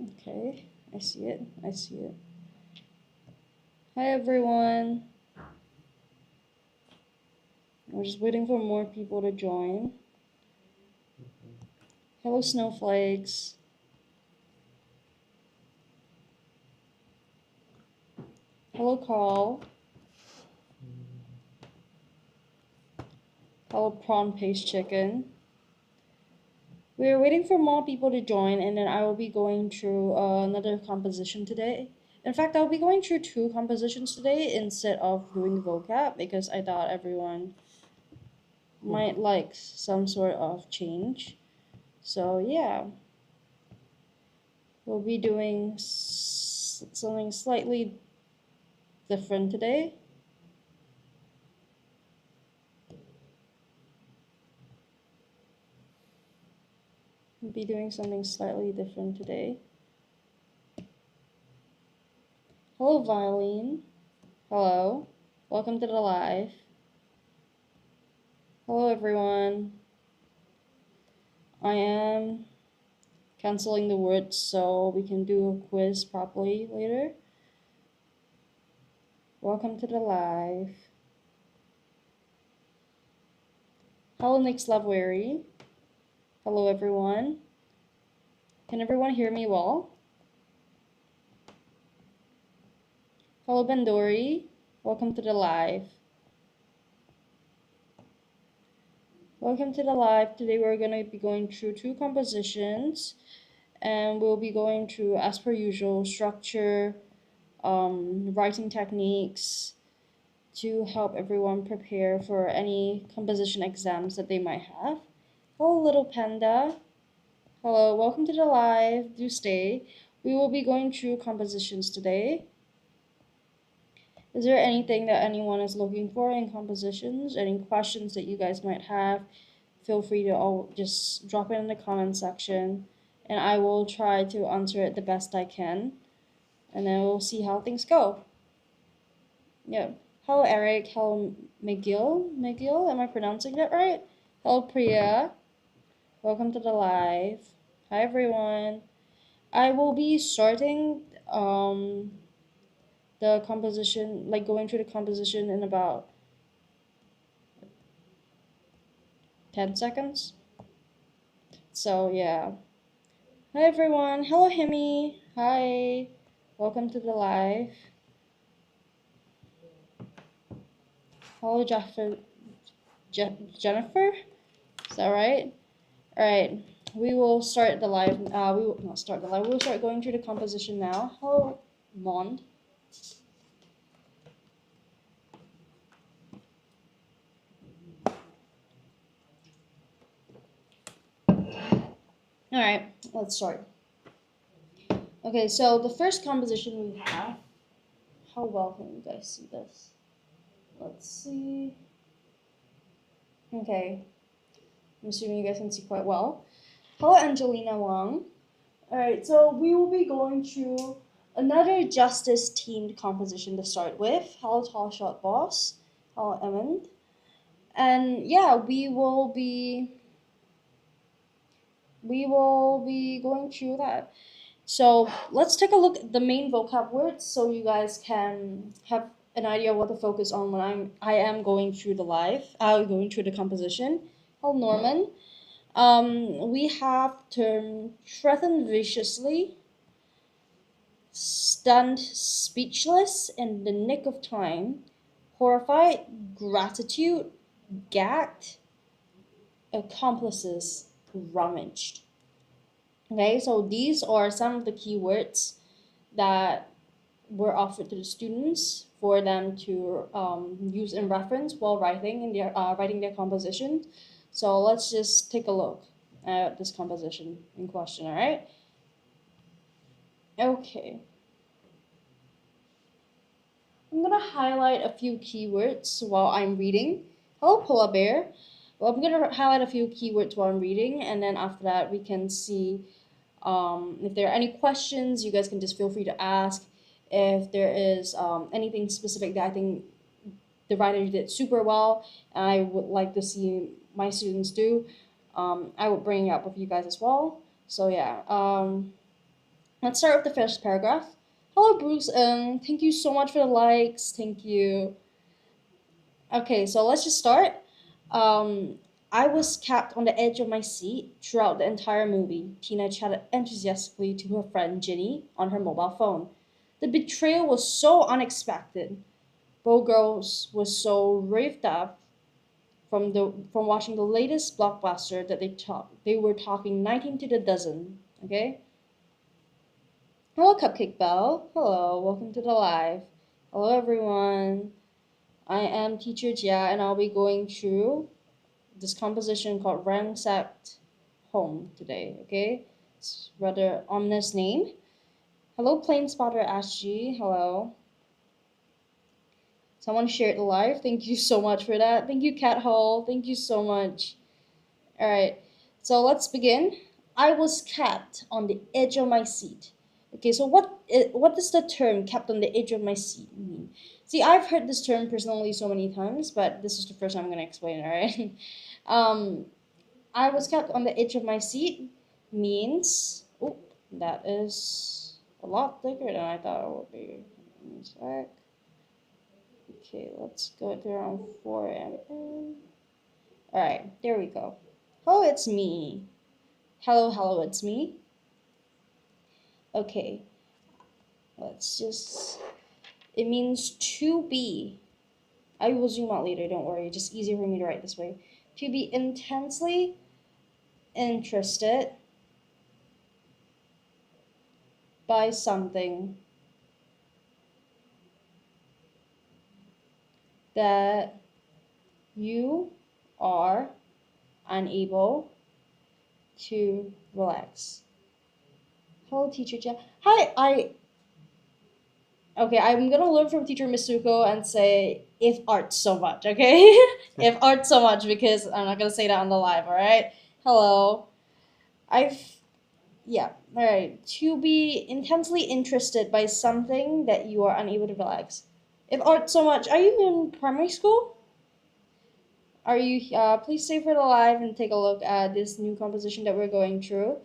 Okay, I see it. I see it. Hi everyone. We're just waiting for more people to join. Hello snowflakes. Hello Carl. Hello prawn paste chicken. We're waiting for more people to join, and then I will be going through another composition today. In fact, I'll be going through 2 compositions today instead of doing vocab because I thought everyone might like some sort of change. So yeah, we'll be doing something slightly different today. We'll be doing something slightly different today. Hello, Violin. Hello. Welcome to the live. Hello, everyone. I am canceling the words so we can do a quiz properly later. Welcome to the live. Hello, Nick's Loveweary. Hello, everyone. Can everyone hear me well? Hello, Bendori. Welcome to the live. Welcome to the live. Today we're going to be going through 2 compositions, and we'll be going through, as per usual, structure, writing techniques to help everyone prepare for any composition exams that they might have. Hello, little panda. Hello, welcome to the live. Do stay. We will be going through compositions today. Is there anything that anyone is looking for in compositions? Any questions that you guys might have? Feel free to all just drop it in the comment section, and I will try to answer it the best I can, and then we'll see how things go. Yep. Hello, Eric. Hello, McGill. McGill, am I pronouncing that right? Hello, Priya. Welcome to the live. Hi, everyone. I will be starting the composition, like going through the composition in about 10 seconds. So, yeah. Hi, everyone. Hello, Hemi. Hi. Welcome to the live. Hello, Jennifer. Is that right? All right. We will start the live. We will not start the live. We will start going through the composition now. Hello, Mond. All right, let's start. Okay, so the first composition we have. How well can you guys see this? Let's see. Okay, I'm assuming you guys can see quite well. Hello, Angelina Wang. All right, so we will be going through another justice-themed composition to start with. Hello, Tall Short Boss. Hello, Emmond. And yeah, we will be going through that. So let's take a look at the main vocab words so you guys can have an idea of what to focus on when I am going through the going through the composition. Hello, Norman. We have term threaten viciously, stunned speechless in the nick of time, horrified, gratitude, gagged, accomplices, rummaged. Okay, so these are some of the keywords that were offered to the students for them to use in reference while writing their composition. So let's just take a look at this composition in question. All right. Okay. I'm gonna highlight a few keywords while I'm reading. Hello, polar bear. Well, I'm gonna highlight a few keywords while I'm reading, and then after that we can see if there are any questions. You guys can just feel free to ask. If there is anything specific that I think the writer did super well, and I would like to see my students do, I would bring it up with you guys as well. So yeah. Let's start with the first paragraph. Hello, Bruce. Thank you so much for the likes. Thank you. Okay, so let's just start. Um, I was kept on the edge of my seat throughout the entire movie. Tina chatted enthusiastically to her friend Ginny on her mobile phone. The betrayal was so unexpected. Both girls were so revved up from watching the latest blockbuster that they were talking 19 to the dozen. Okay. Hello, Cupcake Bell. Hello, welcome to the live. Hello, everyone. I am Teacher Jia, and I'll be going through this composition called Ransacked Home today. Okay, it's rather ominous name. Hello, Plane Spotter SG. Hello. Someone shared the live. Thank you so much for that. Thank you, Cat Hole. Thank you so much. All right, so let's begin. I was kept on the edge of my seat. Okay, so what does the term "kept on the edge of my seat" mean? See, I've heard this term personally so many times, but this is the first time I'm gonna explain it. All right. um, I was kept on the edge of my seat means, oh, that is a lot thicker than I thought it would be. One sec. Okay, let's go to around 4 mm. Alright, there we go. Oh, it's me. Hello, hello, it's me. Okay, let's just. It means to be. I will zoom out later, don't worry. Just easier for me to write this way. To be intensely interested by something that you are unable to relax. Hello, teacher Jeff. Hi, okay, I'm gonna learn from teacher Misuko and say if art so much, okay? If art so much because I'm not gonna say that on the live, alright? Hello. I've yeah, alright. To be intensely interested by something that you are unable to relax. If art so much, are you in primary school? Are you please stay for the live and take a look at this new composition that we're going through.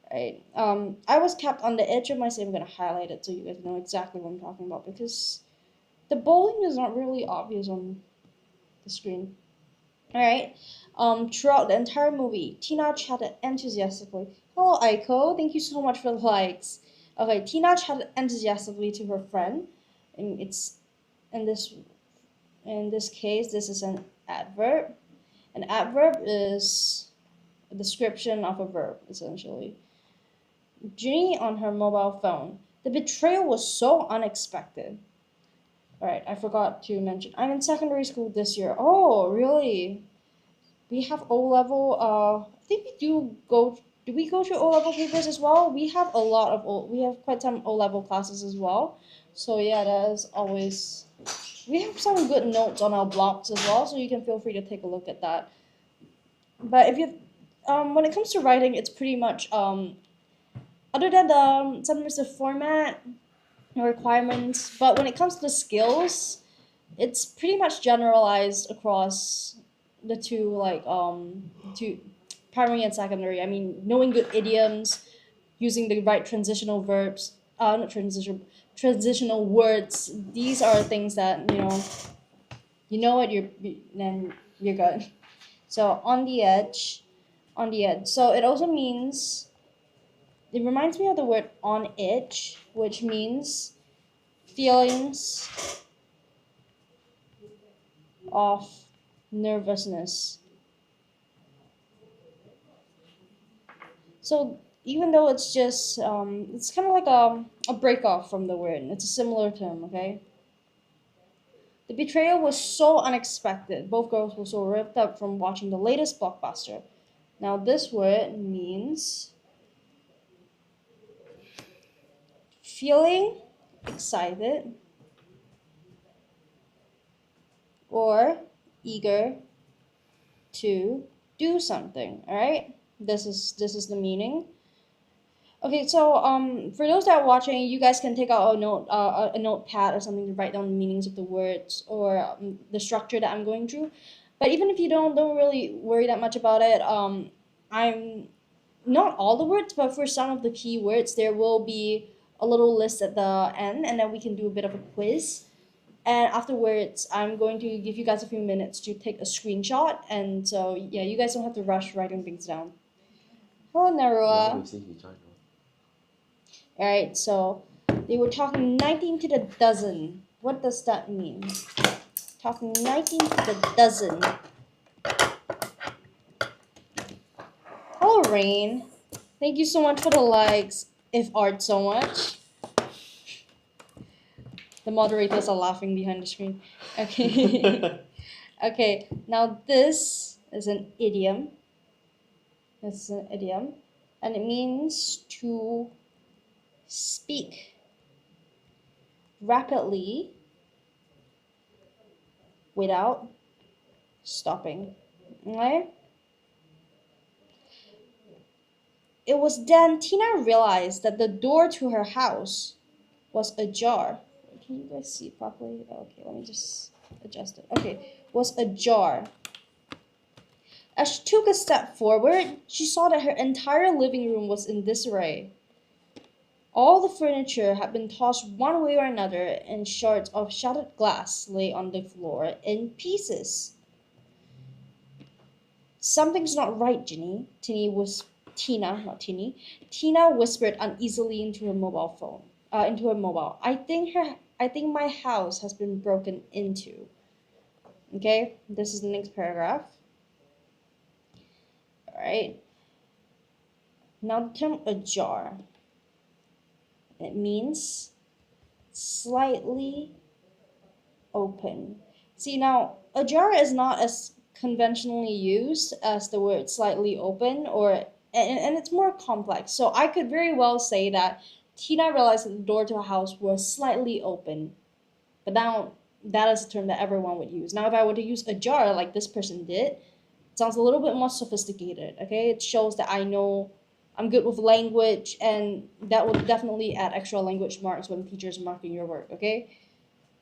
Right. I was kept on the edge of my seat. I'm gonna highlight it so you guys know exactly what I'm talking about because the bowling is not really obvious on the screen. All right. Throughout the entire movie, Tina chatted enthusiastically. Hello, Aiko. Thank you so much for the likes. Okay, Tina chatted enthusiastically to her friend, and it's in this case, this is an adverb. An adverb is a description of a verb, essentially. Ginny on her mobile phone. The betrayal was so unexpected. Alright, I forgot to mention. I'm in secondary school this year. Oh, really? We have O level. I think we do go. Do we go through O level papers as well? We have a lot of We have quite some O level classes as well. So yeah, that is always. We have some good notes on our blogs as well, so you can feel free to take a look at that. But if you, when it comes to writing, it's pretty much other than sometimes the format requirements, but when it comes to the skills, it's pretty much generalized across the two primary and secondary. I mean, knowing good idioms, using the right transitional verbs, not transitional words. These are things that you know what then you're good. So on the edge. So it also means it reminds me of the word on edge, which means feelings of nervousness. So even though it's just, it's kind of like a break off from the word. It's a similar term, okay? The betrayal was so unexpected. Both girls were so ripped up from watching the latest blockbuster. Now, this word means feeling excited or eager to do something. All right, this is the meaning. Okay, so for those that are watching, you guys can take out a notepad or something to write down the meanings of the words or the structure that I'm going through. But even if you don't really worry that much about it, I'm not all the words, but for some of the key words, there will be a little list at the end, and then we can do a bit of a quiz. And afterwards, I'm going to give you guys a few minutes to take a screenshot. And so, yeah, you guys don't have to rush writing things down. Hello, Narua. All right, so they were talking 19 to the dozen. What does that mean? Talking 19 to the dozen. Hello, Rain. Thank you so much for the likes. If art so much. The moderators are laughing behind the screen. Okay. Okay, now this is an idiom. This is an idiom. And it means to speak rapidly without stopping. Okay? It was then Tina realized that the door to her house was ajar. Can you guys see properly? Okay, let me just adjust it. Okay, was ajar. As she took a step forward, she saw that her entire living room was in disarray. All the furniture had been tossed one way or another, and shards of shattered glass lay on the floor in pieces. Something's not right, Ginny. Tina whispered uneasily into her mobile phone. Into her mobile. I think my house has been broken into. Okay, this is the next paragraph. All right. Now the term ajar. It means slightly open. See, now ajar is not as conventionally used as the word slightly open, and it's more complex. So I could very well say that Tina realized that the door to her house was slightly open. But now that is a term that everyone would use. Now if I were to use ajar like this person did, it sounds a little bit more sophisticated. Okay, it shows that I know I'm good with language, and that will definitely add extra language marks when teachers marking your work. Okay,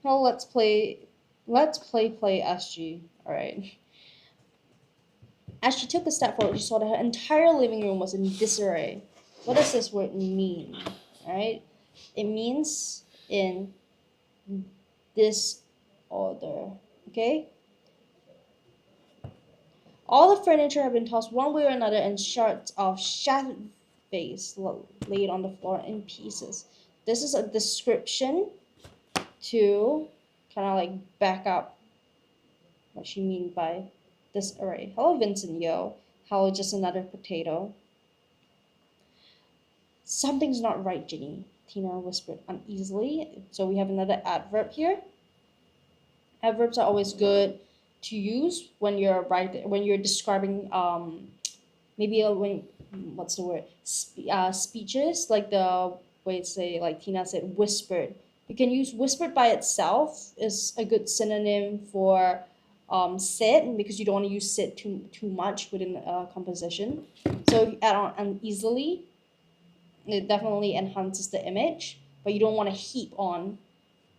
well, let's play SG. All right. As she took a step forward, she saw that her entire living room was in disarray. What does this word mean? All right, it means in disorder. Okay. All the furniture had been tossed one way or another, and shards of shattered vase laid on the floor in pieces. This is a description to kind of like back up what she means by disarray. Hello, Vincent Yo. Hello, just another potato. Something's not right, Ginny, Tina whispered uneasily. So we have another adverb here. Adverbs are always good to use when you're describing maybe what's the word, speeches, like the way to say, like Tina said, whispered. You can use whispered by itself is a good synonym for sit, because you don't want to use sit too much within a composition. So if you add on uneasily, it definitely enhances the image, but you don't want to heap on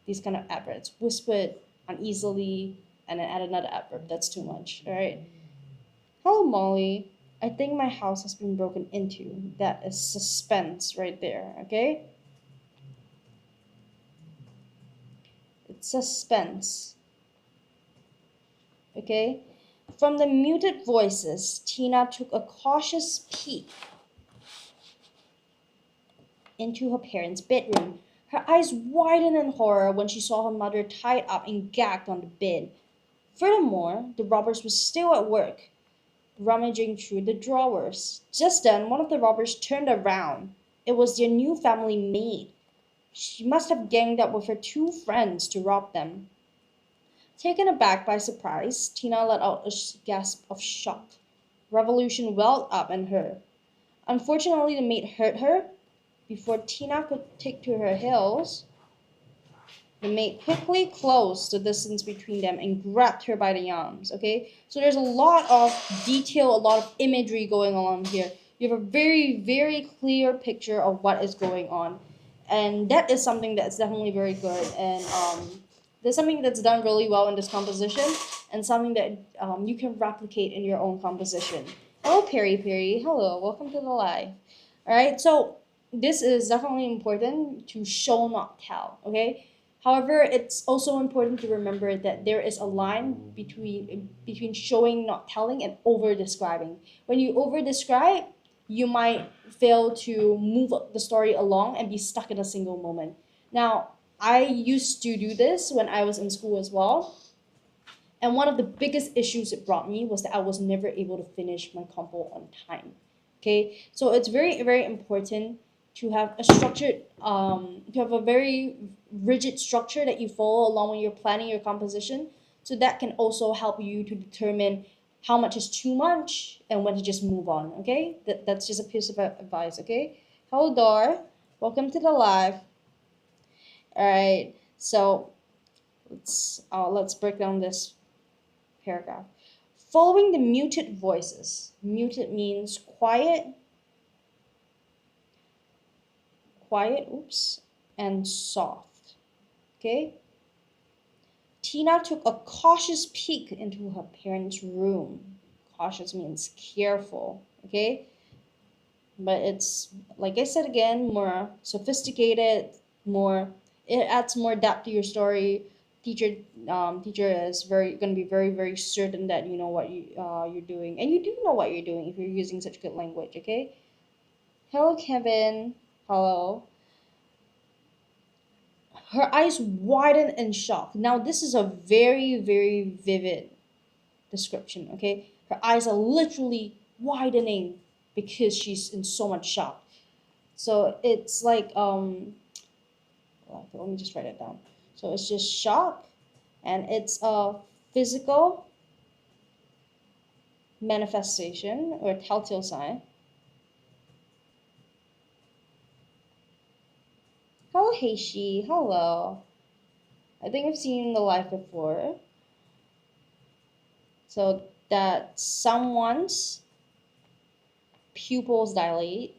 these kind of adverbs. Whispered, uneasily, and then add another adverb. That's too much. All right. Hello, Molly. I think my house has been broken into. That is suspense right there. Okay. It's suspense. Okay. From the muted voices, Tina took a cautious peek into her parents' bedroom. Her eyes widened in horror when she saw her mother tied up and gagged on the bed. Furthermore, the robbers were still at work, rummaging through the drawers. Just then, one of the robbers turned around. It was their new family maid. She must have ganged up with her two friends to rob them. Taken aback by surprise, Tina let out a gasp of shock. Revolution welled up in her. Unfortunately, the maid heard her. Before Tina could take to her heels, the maid quickly closed the distance between them and grabbed her by the arms. Okay, so there's a lot of detail, a lot of imagery going on here. You have a very, very clear picture of what is going on, and that is something that's definitely very good. And there's something that's done really well in this composition, and something that you can replicate in your own composition. Hello, Perry Perry. Hello, welcome to the live. All right, so this is definitely important to show, not tell. Okay. However, it's also important to remember that there is a line between showing, not telling, and over describing. When you over describe, you might fail to move the story along and be stuck in a single moment. Now, I used to do this when I was in school as well. And one of the biggest issues it brought me was that I was never able to finish my compo on time. Okay, so it's very, very important to have a structured, to have a very rigid structure that you follow along when you're planning your composition. So that can also help you to determine how much is too much and when to just move on. Okay, that's just a piece of advice. Okay, hello Dor, welcome to the live. All right, so let's break down this paragraph. Following the muted voices. Muted means quiet, oops, and soft. Okay? Tina took a cautious peek into her parents' room. Cautious means careful, okay? But it's, like I said again, more sophisticated, more, it adds more depth to your story. Teacher is very going to be very, very certain that you know what you're doing, and you do know what you're doing if you're using such good language. Okay. Hello, Kevin. Hello. Her eyes widen in shock. Now this is a very, very vivid description. Okay. Her eyes are literally widening because she's in so much shock. So it's like let me just write it down. So it's just shock, and it's a physical manifestation or telltale sign. Hello, Heishi. Hello. I think I've seen the live before. So that someone's pupils dilate.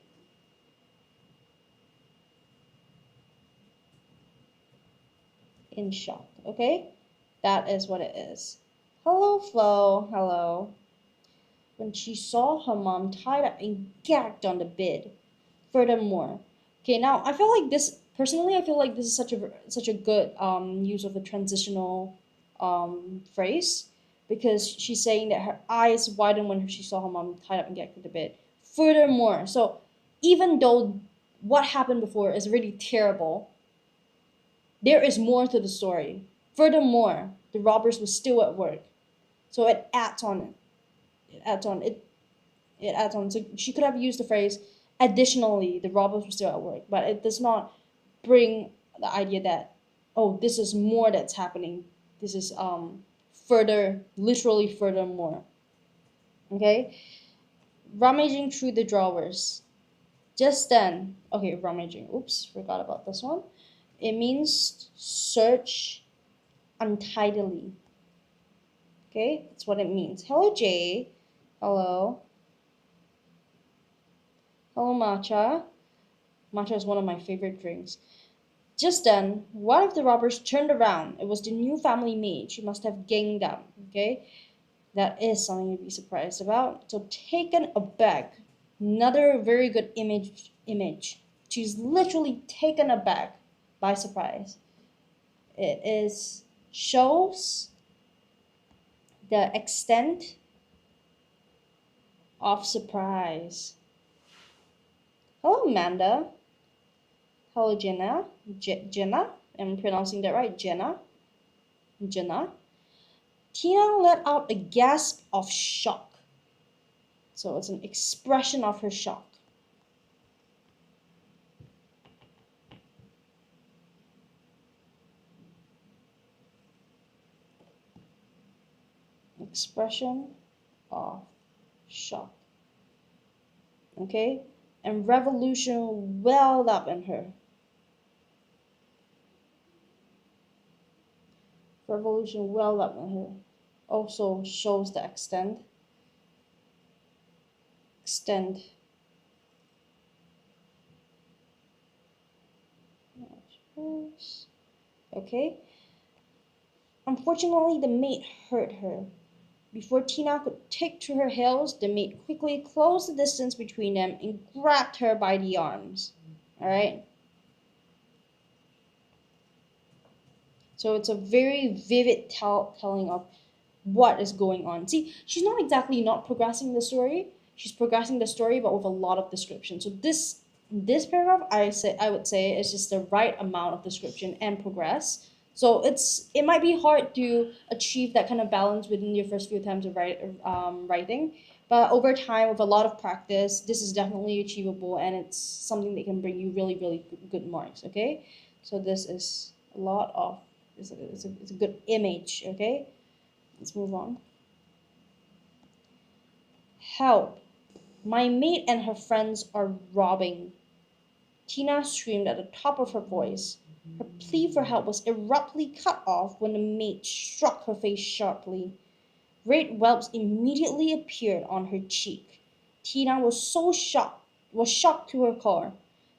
In shock. Okay? That is what it is. Hello, Flo. Hello. When she saw her mom tied up and gagged on the bed. Furthermore, okay, now I feel like this personally. I feel like this is such a good use of the transitional phrase, because she's saying that her eyes widened when she saw her mom tied up and gagged to the bed. Furthermore, so even though what happened before is really terrible, there is more to the story. Furthermore, the robbers were still at work, so it adds on it. It adds on it. It adds on. So she could have used the phrase, additionally, the robbers were still at work, but it does not bring the idea that, oh, this is more that's happening. This is further, literally furthermore. Okay? Rummaging through the drawers. Just then, okay, rummaging. Oops, forgot about this one. It means search untidily. Okay, that's what it means. Hello, Jay. Hello. Hello, matcha. Matcha is one of my favorite drinks. Just then, one of the robbers turned around. It was the new family maid. She must have ganged up. Okay, that is something to be surprised about. So taken aback, another very good image. Image. She's literally taken aback by surprise. It is shows the extent of surprise. Hello, Amanda. Hello, Jenna. Jenna. I'm pronouncing that right. Jenna. Jenna. Tina let out a gasp of shock. So it's an expression of her shock. Expression of shock. Okay? And revolution welled up in her. Revolution welled up in her. Also shows the extent. Okay? Unfortunately, the maid heard her. Before Tina could take to her heels, the maid quickly closed the distance between them and grabbed her by the arms. All right? So it's a very vivid telling of what is going on. See, she's not exactly not progressing the story. She's progressing the story, but with a lot of description. So this paragraph, I would say, is just the right amount of description and progress. So it might be hard to achieve that kind of balance within your first few times of writing, but over time, with a lot of practice, this is definitely achievable, and it's something that can bring you really, really good marks. Okay, so this is a lot of it's a good image. Okay, let's move on. Help! My maid and her friends are robbing. Tina screamed at the top of her voice. Her plea for help was abruptly cut off when the maid struck her face sharply. Red whelps immediately appeared on her cheek. Tina was shocked to her core.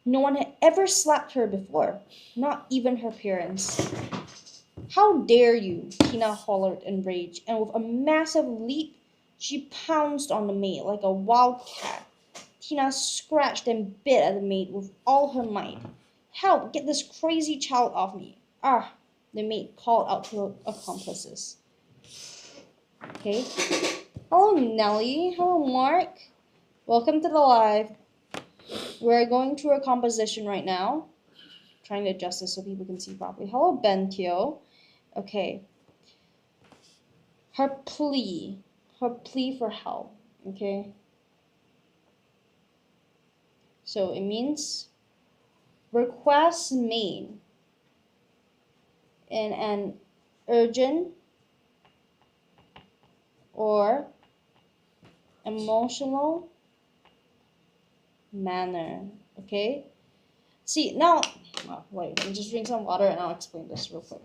No one had ever slapped her before, not even her parents. How dare you? Tina hollered in rage, and with a massive leap, she pounced on the maid like a wild cat. Tina scratched and bit at the maid with all her might. Help! Get this crazy child off me! Ah! The maid called out to her accomplices. Okay. Hello, Nellie. Hello, Mark. Welcome to the live. We're going through a composition right now. Trying to adjust this so people can see properly. Hello, Bentio. Okay. Her plea for help. Okay. So it means request made in an urgent or emotional manner. Okay. See now. Oh, wait. Let me just drink some water and I'll explain this real quick.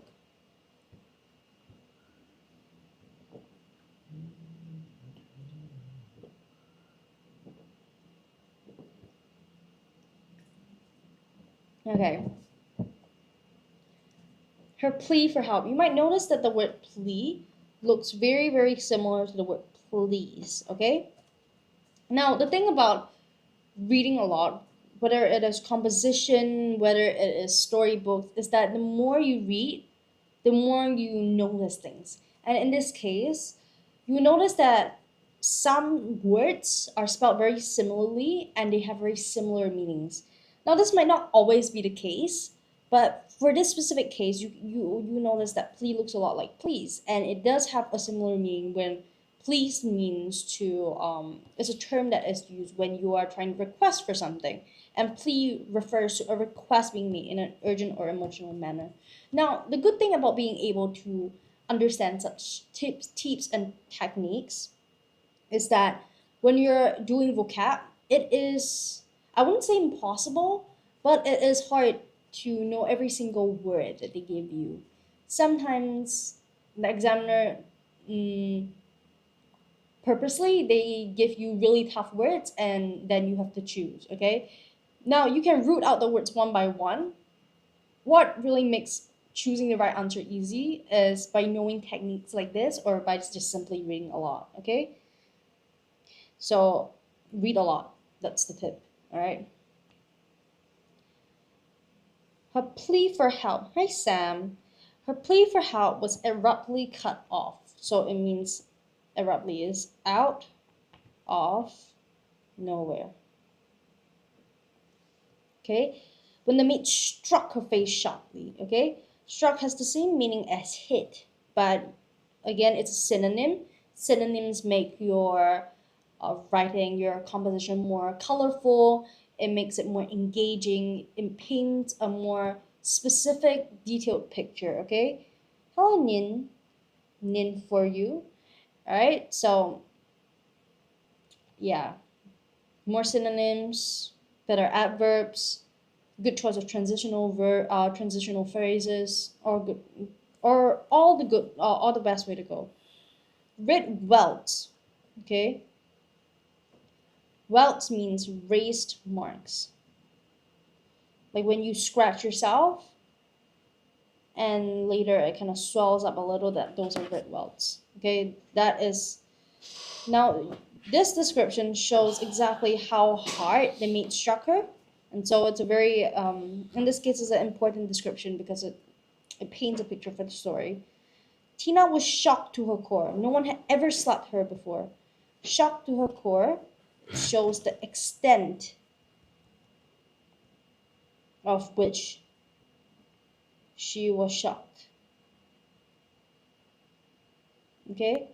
Okay. Her plea for help. You might notice that the word plea looks very, very similar to the word please. Okay. Now the thing about reading a lot, whether it is composition, whether it is storybooks, is that the more you read, the more you notice things. And in this case, you notice that some words are spelled very similarly and they have very similar meanings. Now, this might not always be the case, but for this specific case, you notice that plea looks a lot like please, and it does have a similar meaning when please means to it's a term that is used when you are trying to request for something, and plea refers to a request being made in an urgent or emotional manner. Now, the good thing about being able to understand such tips and techniques is that when you're doing vocab, it is, I wouldn't say impossible, but it is hard to know every single word that they give you. Sometimes the examiner purposely they give you really tough words and then you have to choose. Okay, now you can root out the words one by one. What really makes choosing the right answer easy is by knowing techniques like this or by just simply reading a lot. Okay, so read a lot, that's the tip. All right. Her plea for help. Hi, Sam. Her plea for help was abruptly cut off. So it means abruptly is out of nowhere. Okay. When the maid struck her face sharply. Okay. Struck has the same meaning as hit, but again, it's a synonym. Synonyms make your writing, your composition more colorful. It makes it more engaging. It paints a more specific, detailed picture. Okay. Hello, Nin. Nin for you. All right. So, yeah, more synonyms, better adverbs, good choice of transitional phrases, or good, or all the best way to go. Red welts. Okay. Welts means raised marks. Like when you scratch yourself and later it kind of swells up a little, that those are red welts. Okay, that is Now, this description shows exactly how hard the mate struck her. And so it's a very, in this case, it's an important description because it paints a picture for the story. Tina was shocked to her core. No one had ever slapped her before. Shocked to her core shows the extent of which she was shocked. Okay?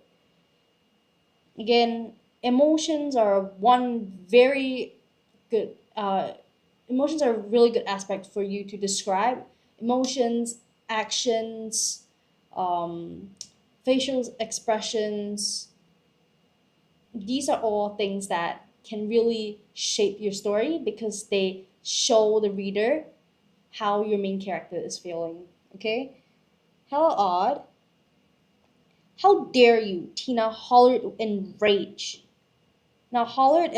Again, emotions are one very good, emotions are a really good aspect for you to describe. Emotions, actions, um, facial expressions, these are all things that can really shape your story because they show the reader how your main character is feeling. Okay? How odd. How dare you? Tina hollered in rage. Now, hollered,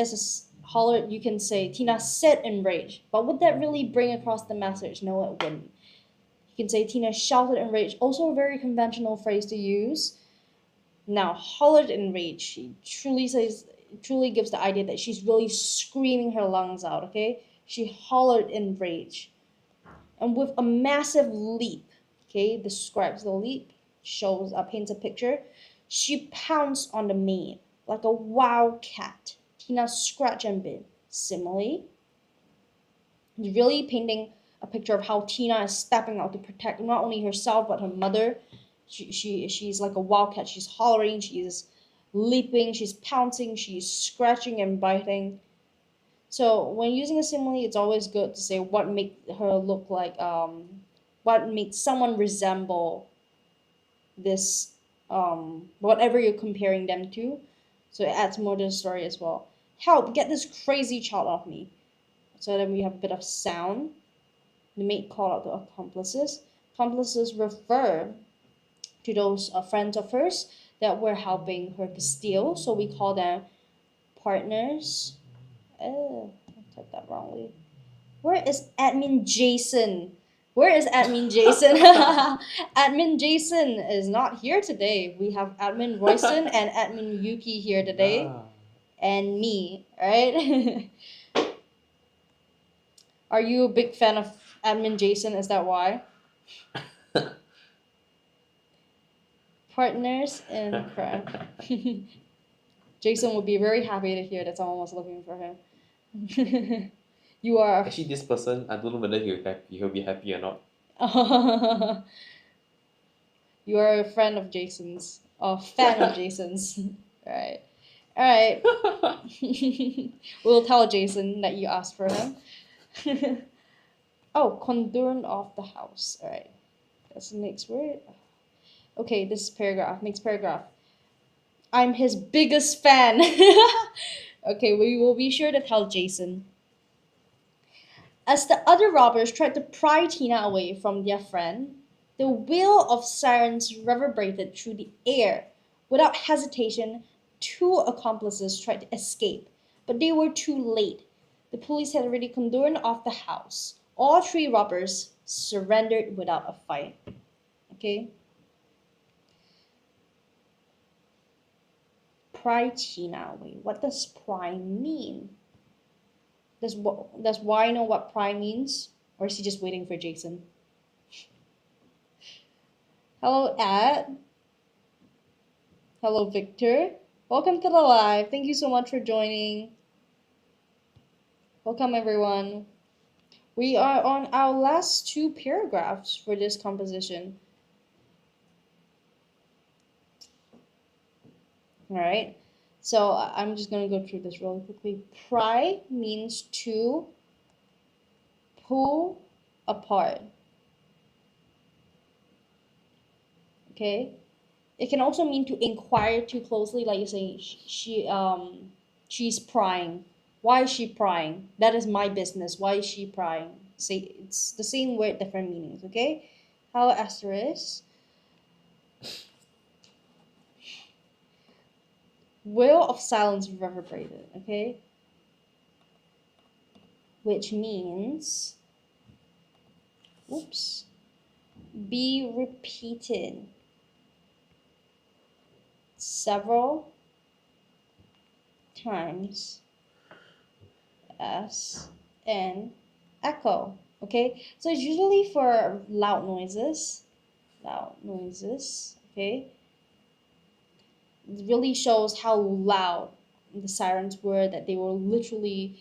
you can say Tina said in rage, but would that really bring across the message? No, it wouldn't. You can say Tina shouted in rage, also a very conventional phrase to use. Now, hollered in rage, she truly gives the idea that she's really screaming her lungs out, okay? She hollered in rage. And with a massive leap, okay, describes the leap, paints a picture. She pounced on the maid like a wildcat. Tina scratched and bit. Similarly, he's really painting a picture of how Tina is stepping out to protect not only herself but her mother. She's like a wildcat. She's hollering, she's leaping, she's pouncing, she's scratching and biting. So when using a simile, it's always good to say what makes her look like, what makes someone resemble this, whatever you're comparing them to. So it adds more to the story as well. Help, get this crazy child off me. So then we have a bit of sound. The maid called out the accomplices. Accomplices refer to those friends of hers that were helping her to steal. So we call them partners. Oh, I typed that wrongly. Where is admin Jason? Where is admin Jason? Admin Jason is not here today. We have admin Royston and admin Yuki here today. And me, right? Are you a big fan of admin Jason? Is that why? Partners in crime. Jason would be very happy to hear that someone was looking for him. You are. Actually, this person, I don't know whether he'll be happy or not. You are a friend of Jason's, a fan of Jason's. Right. All right. We'll tell Jason that you asked for him. Oh, condone of the house. All right. That's the next word. Okay, this is paragraph. Next paragraph. I'm his biggest fan. Okay, we will be sure to tell Jason. As the other robbers tried to pry Tina away from their friend, the wail of sirens reverberated through the air. Without hesitation, two accomplices tried to escape, but they were too late. The police had already cordoned off the house. All three robbers surrendered without a fight. Okay? Pry Tina away. What does pry mean? Does Y know what pry means? Or is he just waiting for Jason? Hello, Ed. Hello, Victor. Welcome to the live. Thank you so much for joining. Welcome, everyone. We are on our last two paragraphs for this composition. All right. So I'm just going to go through this really quickly. Pry means to pull apart. Okay. It can also mean to inquire too closely, like you're saying she's prying. Why is she prying? That is my business. Why is she prying? Say it's the same word, different meanings. Okay. How asterisk. Wail of silence reverberated. Okay. Which means, oops, be repeated several times as an echo. Okay, so it's usually for loud noises. Okay, it really shows how loud the sirens were, that they were literally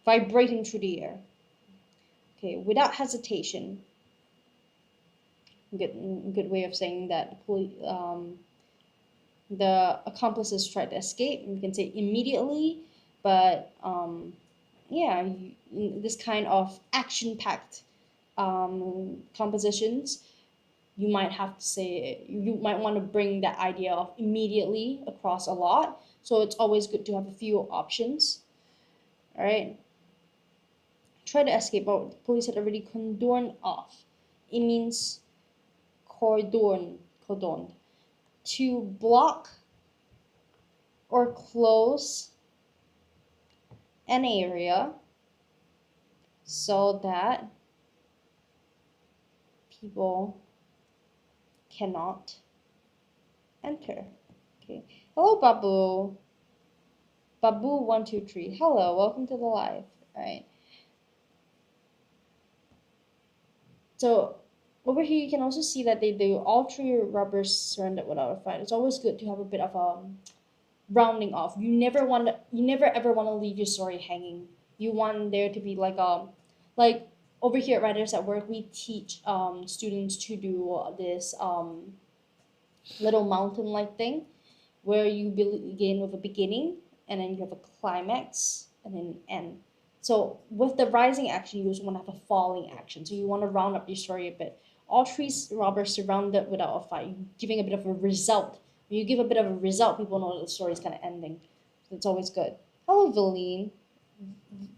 vibrating through the air. Okay, without hesitation. Good way of saying that. The accomplices tried to escape. We can say immediately, but yeah, this kind of action-packed compositions, you might have to say, you might want to bring that idea of immediately across a lot. So it's always good to have a few options. All right. Try to escape, but the police had already cordoned off. It means cordon, to block or close an area so that people cannot enter. Okay. Hello, Babu. Babu123. Hello, welcome to the live. All right. So over here, you can also see that they do all three robbers surrendered without a fight. It's always good to have a bit of rounding off. You never ever want to leave your story hanging. You want there to be like over here at Writers at Work, we teach students to do this little mountain like thing where you begin with a beginning and then you have a climax and then an end. So with the rising action, you also want to have a falling action. So you want to round up your story a bit. All three robbers surrounded without a fight, giving a bit of a result. When you give a bit of a result, people know that the story is kind of ending. So it's always good. Hello,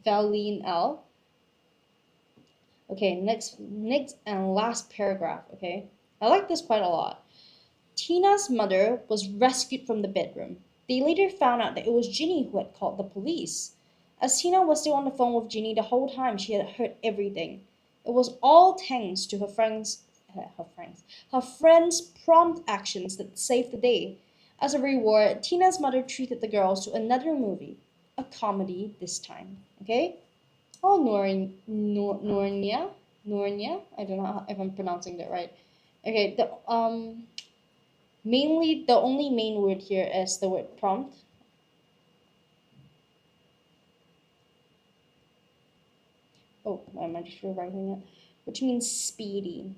Valine L. Okay, next and last paragraph. Okay, I like this quite a lot. Tina's mother was rescued from the bedroom. They later found out that it was Ginny who had called the police. As Tina was still on the phone with Ginny the whole time, she had heard everything. It was all thanks to her friend's prompt actions that saved the day. As a reward, Tina's mother treated the girls to another movie, a comedy this time. Okay? Oh, Nornia. I don't know if I'm pronouncing that right. Okay. Mainly, the only main word here is the word prompt. Oh, am I just rewriting it? Which means speedy.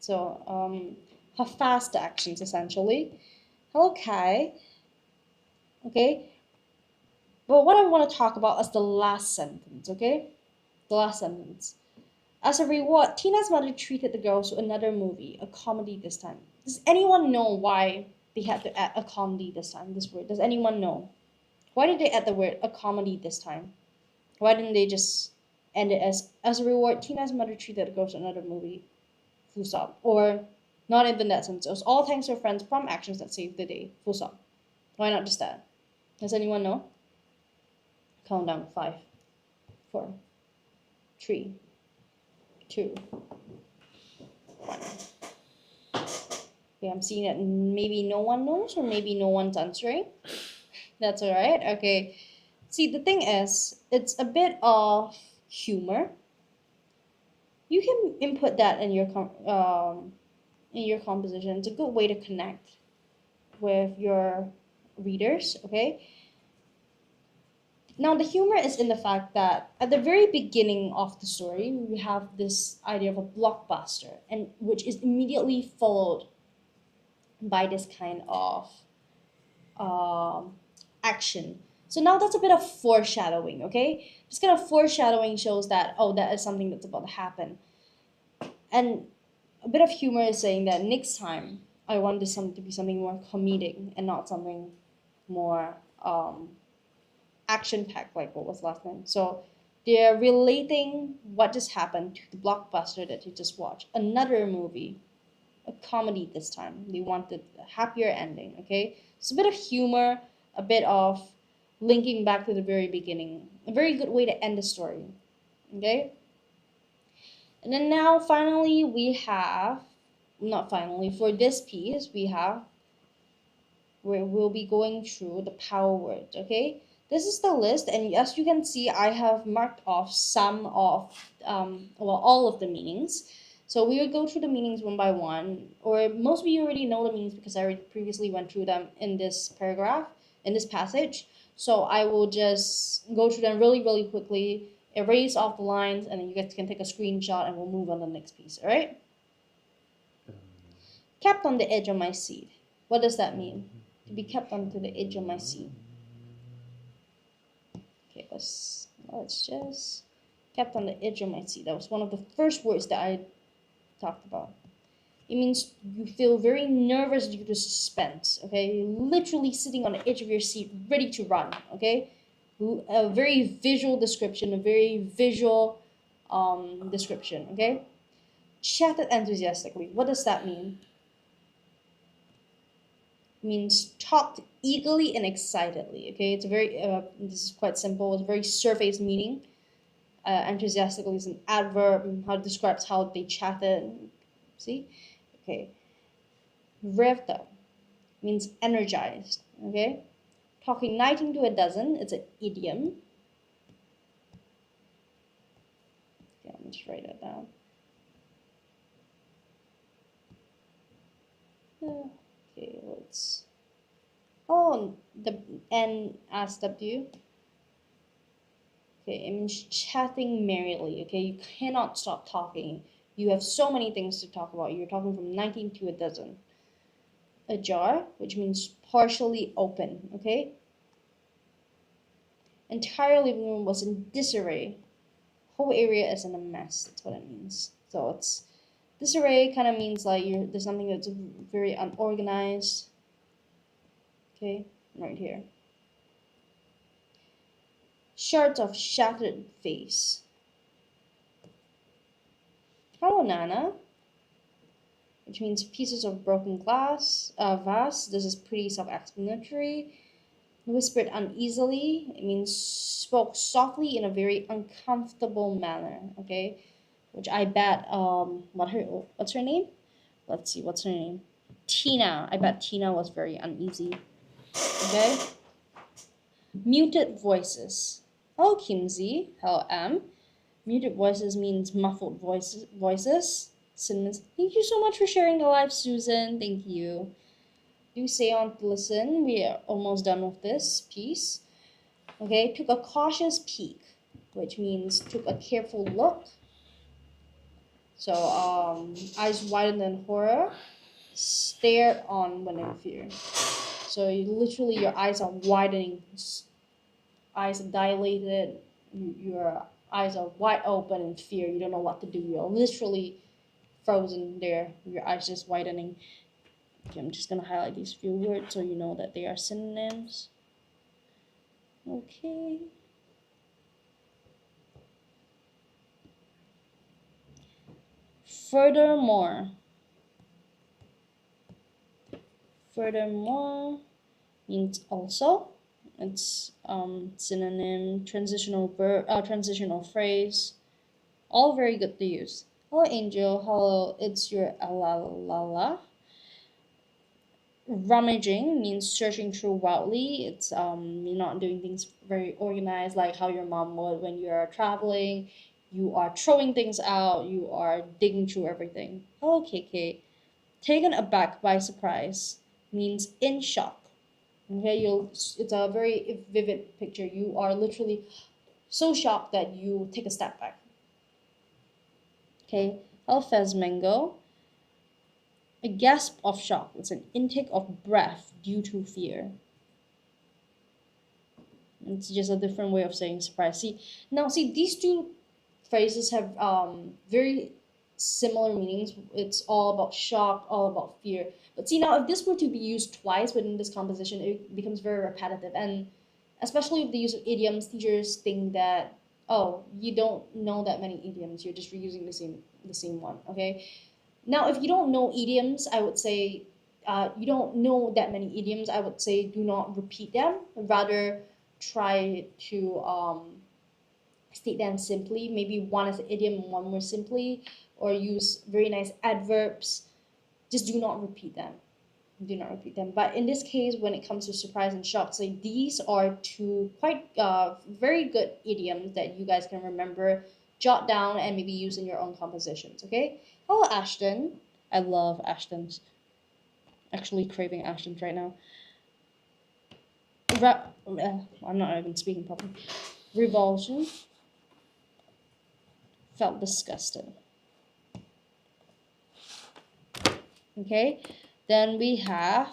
So, her fast actions essentially. Hello, Kai. Okay. But what I want to talk about is the last sentence. Okay, the last sentence. As a reward, Tina's mother treated the girls to another movie, a comedy this time. Does anyone know why they had to add a comedy this time? This word. Does anyone know? Why did they add the word a comedy this time? Why didn't they just end it as a reward? Tina's mother treated the girls to another movie. Full stop. Or not even that sentence. It was all thanks to her friends' prom actions that saved the day. Full stop. Why not just that? Does anyone know? Count down. 5, 4, 3, 2, 1. Okay, I'm seeing that maybe no one knows or maybe no one's answering. That's all right. Okay. See, the thing is, it's a bit of humor. You can input that in your composition. It's a good way to connect with your readers. Okay. Now, the humor is in the fact that at the very beginning of the story, we have this idea of a blockbuster, and which is immediately followed by this kind of action. So now that's a bit of foreshadowing, okay? This kind of foreshadowing shows that, oh, that is something that's about to happen. And a bit of humor is saying that next time I want this to be something more comedic and not something more action packed like what was last time. So they're relating what just happened to the blockbuster that you just watched. Another movie, a comedy this time. They wanted a happier ending, okay? It's a bit of humor, a bit of linking back to the very beginning. A very good way to end the story, okay? And then now, finally, we have, not finally, for this piece, we have where we'll be going through the power words, okay? This is the list, and as you can see, I have marked off some of, well, all of the meanings. So we will go through the meanings one by one, or most of you already know the meanings because I already previously went through them in this paragraph, in this passage. So I will just go through them really, really quickly, erase off the lines, and then you guys can take a screenshot and we'll move on to the next piece, all right? Kept on the edge of my seat. What does that mean? To be kept onto the edge of my seat. Okay, let's just kept on the edge of my seat. That was one of the first words that I talked about. It means you feel very nervous due to suspense, okay? You're literally sitting on the edge of your seat, ready to run, okay? A very visual description, a very visual description, okay? Chatted enthusiastically. What does that mean? It means talked eagerly and excitedly, okay? It's a very, this is quite simple, it's a very surface meaning. Enthusiastically is an adverb, how it describes how they chatted, see? Okay. Revved up means energized, okay? Talking 19 to a dozen, it's an idiom. Okay, let me just write that down. Okay, let's, oh, the NSW. Okay, it means chatting merrily, okay? You cannot stop talking. You have so many things to talk about. You're talking from 19 to a dozen. Ajar, which means partially open, okay? Entire living room was in disarray. Whole area is in a mess. That's what it means. So it's disarray kind of means like there's something that's very unorganized. Okay, right here. Shards of shattered face. Nana, which means pieces of broken glass, vase. This is pretty self-explanatory. Whispered uneasily. It means spoke softly in a very uncomfortable manner. Okay, which I bet what's her name? Let's see, what's her name? Tina. I bet Tina was very uneasy. Okay. Muted voices. Oh, Kimsey. Hello, M. Muted voices means muffled voices. Synonyms. Thank you so much for sharing the live, Susan. Thank you. Do stay on to listen. We are almost done with this piece. Okay, took a cautious peek, which means took a careful look. So, eyes widened in horror, stared on when in fear. So, literally, your eyes are widening, eyes are dilated, your eyes are wide open in fear. You don't know what to do. You're literally frozen there, your eyes just widening. Okay, I'm just gonna highlight these few words so you know that they are synonyms. Okay. Furthermore means also. It's synonym, transitional verb, transitional phrase. All very good to use. Hello, Angel. Hello, it's your alalala. Rummaging means searching through wildly. It's you're not doing things very organized like how your mom would when you're traveling. You are throwing things out. You are digging through everything. Hello, KK. Taken aback by surprise means in shock. Okay, it's a very vivid picture. You are literally so shocked that you take a step back. Okay, Alfez Mango. A gasp of shock. It's an intake of breath due to fear. It's just a different way of saying surprise. See, these two phrases have very similar meanings. It's all about shock, all about fear. But see, now if this were to be used twice within this composition, it becomes very repetitive. And especially with the use of idioms, teachers think that, oh, you don't know that many idioms. You're just reusing the same one. Okay. Now, if you don't know idioms, I would say you don't know that many idioms. I would say do not repeat them. Rather, try to state them simply. Maybe one as an idiom and one more simply, or use very nice adverbs. Just do not repeat them. Do not repeat them. But in this case, when it comes to surprise and shock, so these are two quite very good idioms that you guys can remember, jot down, and maybe use in your own compositions. Okay. Hello, Ashton. I love Ashton's. Actually, craving Ashton's right now. I'm not even speaking properly. Revulsion. Felt disgusted. Okay, then we have,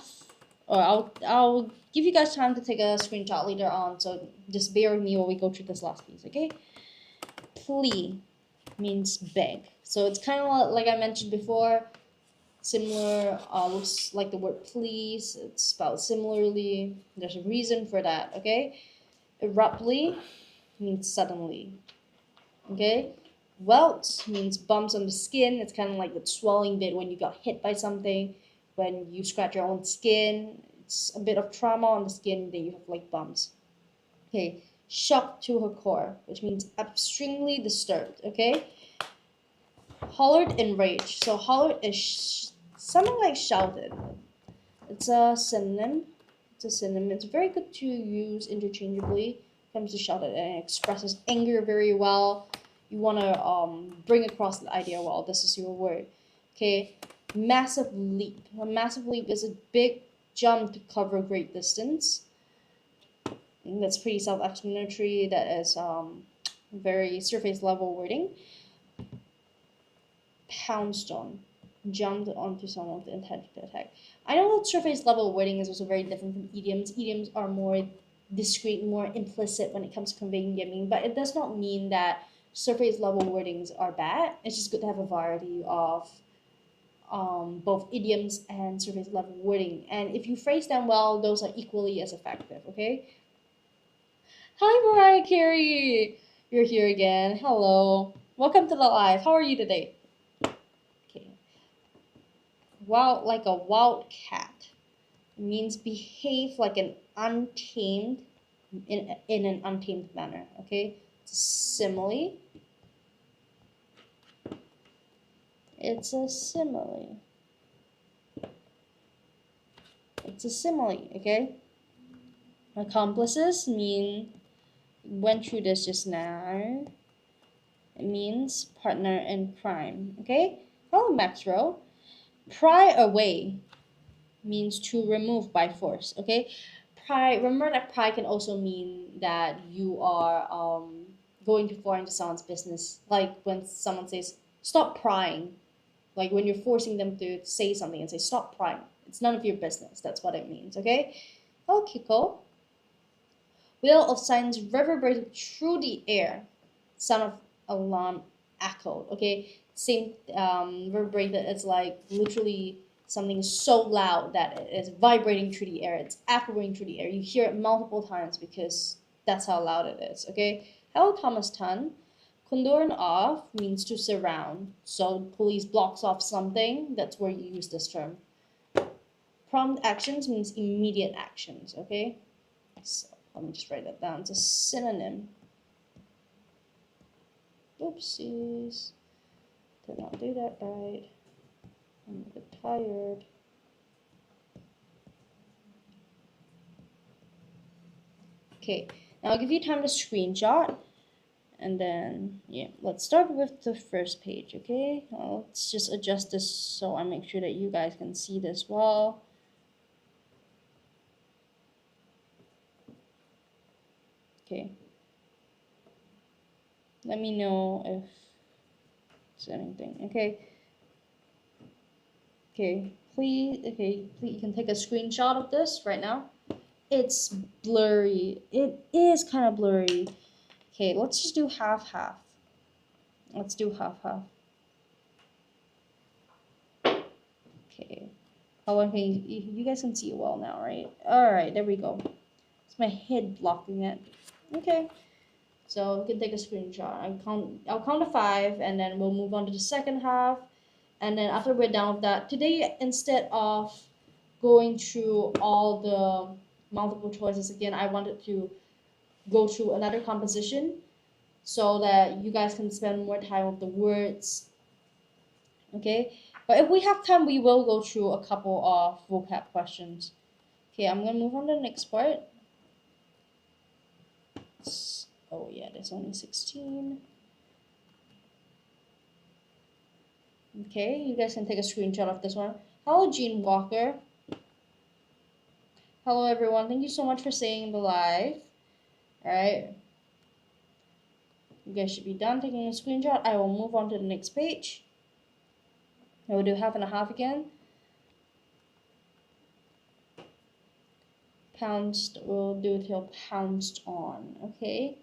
or I'll give you guys time to take a screenshot later on, so just bear with me while we go through this last piece. Okay, plea means beg, so it's kind of like I mentioned before, similar, looks like the word please. It's spelled similarly. There's a reason for that. Okay, abruptly means suddenly. Okay, welt means bumps on the skin. It's kind of like the swelling bit when you got hit by something. When you scratch your own skin, it's a bit of trauma on the skin, then you have like bumps. Okay, shocked to her core, which means extremely disturbed. Okay, hollered in rage. So hollered is something like shouted. It's a synonym. It's very good to use interchangeably. Comes to shouted and it expresses anger very well. You want to bring across the idea well. This is your word. Okay, massive leap. A massive leap is a big jump to cover a great distance. And that's pretty self-explanatory. That is very surface level wording. Pounced on, jumped onto someone with the intent to attack. I know that surface level wording is also very different from idioms. Idioms are more discrete, more implicit when it comes to conveying their meaning, but it does not mean that surface level wordings are bad. It's just good to have a variety of both idioms and surface level wording. And if you phrase them well, those are equally as effective, okay? Hi, Mariah Carey! You're here again. Hello. Welcome to the live. How are you today? Okay. Wild, like a wild cat. It means behave like an untamed, in an untamed manner, okay? It's a simile. It's a simile. It's a simile, okay? Accomplices mean, went through this just now. It means partner in crime, okay? Hello, Maxwell. Pry away means to remove by force, okay? Pry, remember that pry can also mean that you are going too far into someone's business. Like when someone says, stop prying. Like when you're forcing them to say something and say, stop prying. It's none of your business. That's what it means, okay? Oh, Kiko. Wheel of signs reverberated through the air. Sound of alarm echoed, okay? Same, reverberated, it's like literally something so loud that it is vibrating through the air. It's echoing through the air. You hear it multiple times because that's how loud it is, okay? Hello, Thomas Tan. Condorn off means to surround. So police blocks off something. That's where you use this term. Prompt actions means immediate actions, okay? So let me just write that down. It's a synonym. Oopsies. Did not do that right. I'm a bit tired. Okay, now I'll give you time to screenshot. And then, yeah, let's start with the first page, okay? Let's just adjust this so I make sure that you guys can see this well. Okay. Let me know if it's anything, okay? Okay, please, you can take a screenshot of this right now. It's blurry. It is kind of blurry. Okay, let's just do half-half. Let's do half-half. Okay. Oh, okay, you guys can see it well now, right? Alright, there we go. It's my head blocking it. Okay. So you can take a screenshot. I'll count to 5 and then we'll move on to the second half. And then after we're done with that, today instead of going through all the multiple choices again, I wanted to go through another composition so that you guys can spend more time with the words. Okay, But if we have time, we will go through a couple of vocab questions. Okay, I'm gonna move on to the next part. Oh yeah, there's only 16. Okay, you guys can take a screenshot of this one. Hello, Jean Walker. Hello, everyone. Thank you so much for staying the live. Alright. You guys should be done taking a screenshot. I will move on to the next page. I will do half and a half again. Pounced, we'll do till pounced on. Okay.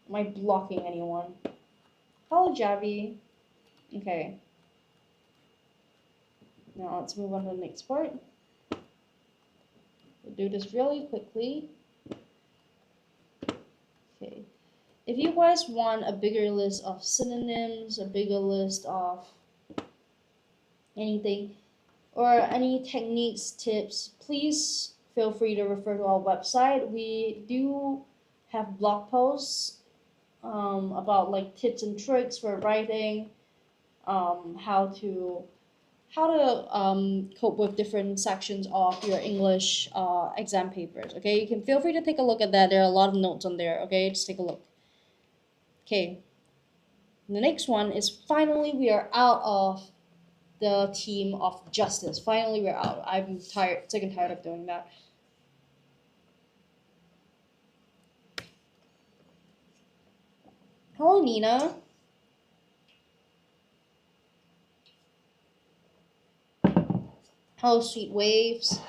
Am I blocking anyone? Hello, Javi. Okay. Now let's move on to the next part. We'll do this really quickly. Okay. If you guys want a bigger list of synonyms, a bigger list of anything, or any techniques, tips, please feel free to refer to our website. We do have blog posts about like tips and tricks for writing, how to cope with different sections of your English exam papers. Okay, you can feel free to take a look at that. There are a lot of notes on there. Okay, just take a look. Okay, the next one is finally we are out of the team of justice. Finally, we're out. I'm sick and tired of doing that. Hello, Nina. Hello, Sweet Waves.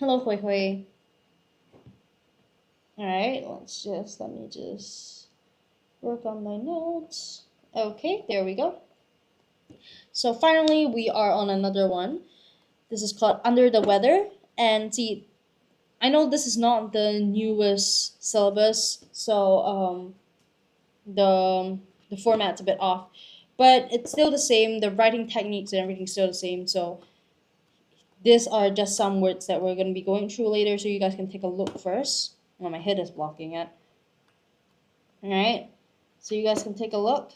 Hello, Hui Hui. Alright, let me just work on my notes. Okay, there we go. So finally, we are on another one. This is called Under the Weather. And see, I know this is not the newest syllabus, so the format's a bit off, but it's still the same. The writing techniques and everything's still the same. So these are just some words that we're going to be going through later, so you guys can take a look first. Oh, my head is blocking it. Alright, so you guys can take a look.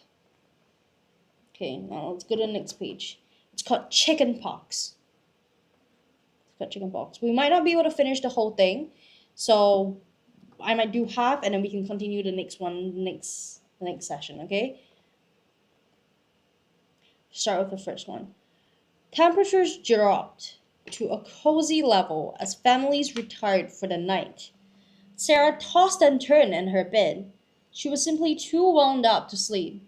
Okay, now let's go to the next page. It's called chicken pox. Chicken pox. We might not be able to finish the whole thing, so I might do half, and then we can continue the next one the next session. Okay. Start with the first one. Temperatures dropped to a cozy level as families retired for the night. Sarah tossed and turned in her bed. She was simply too wound up to sleep.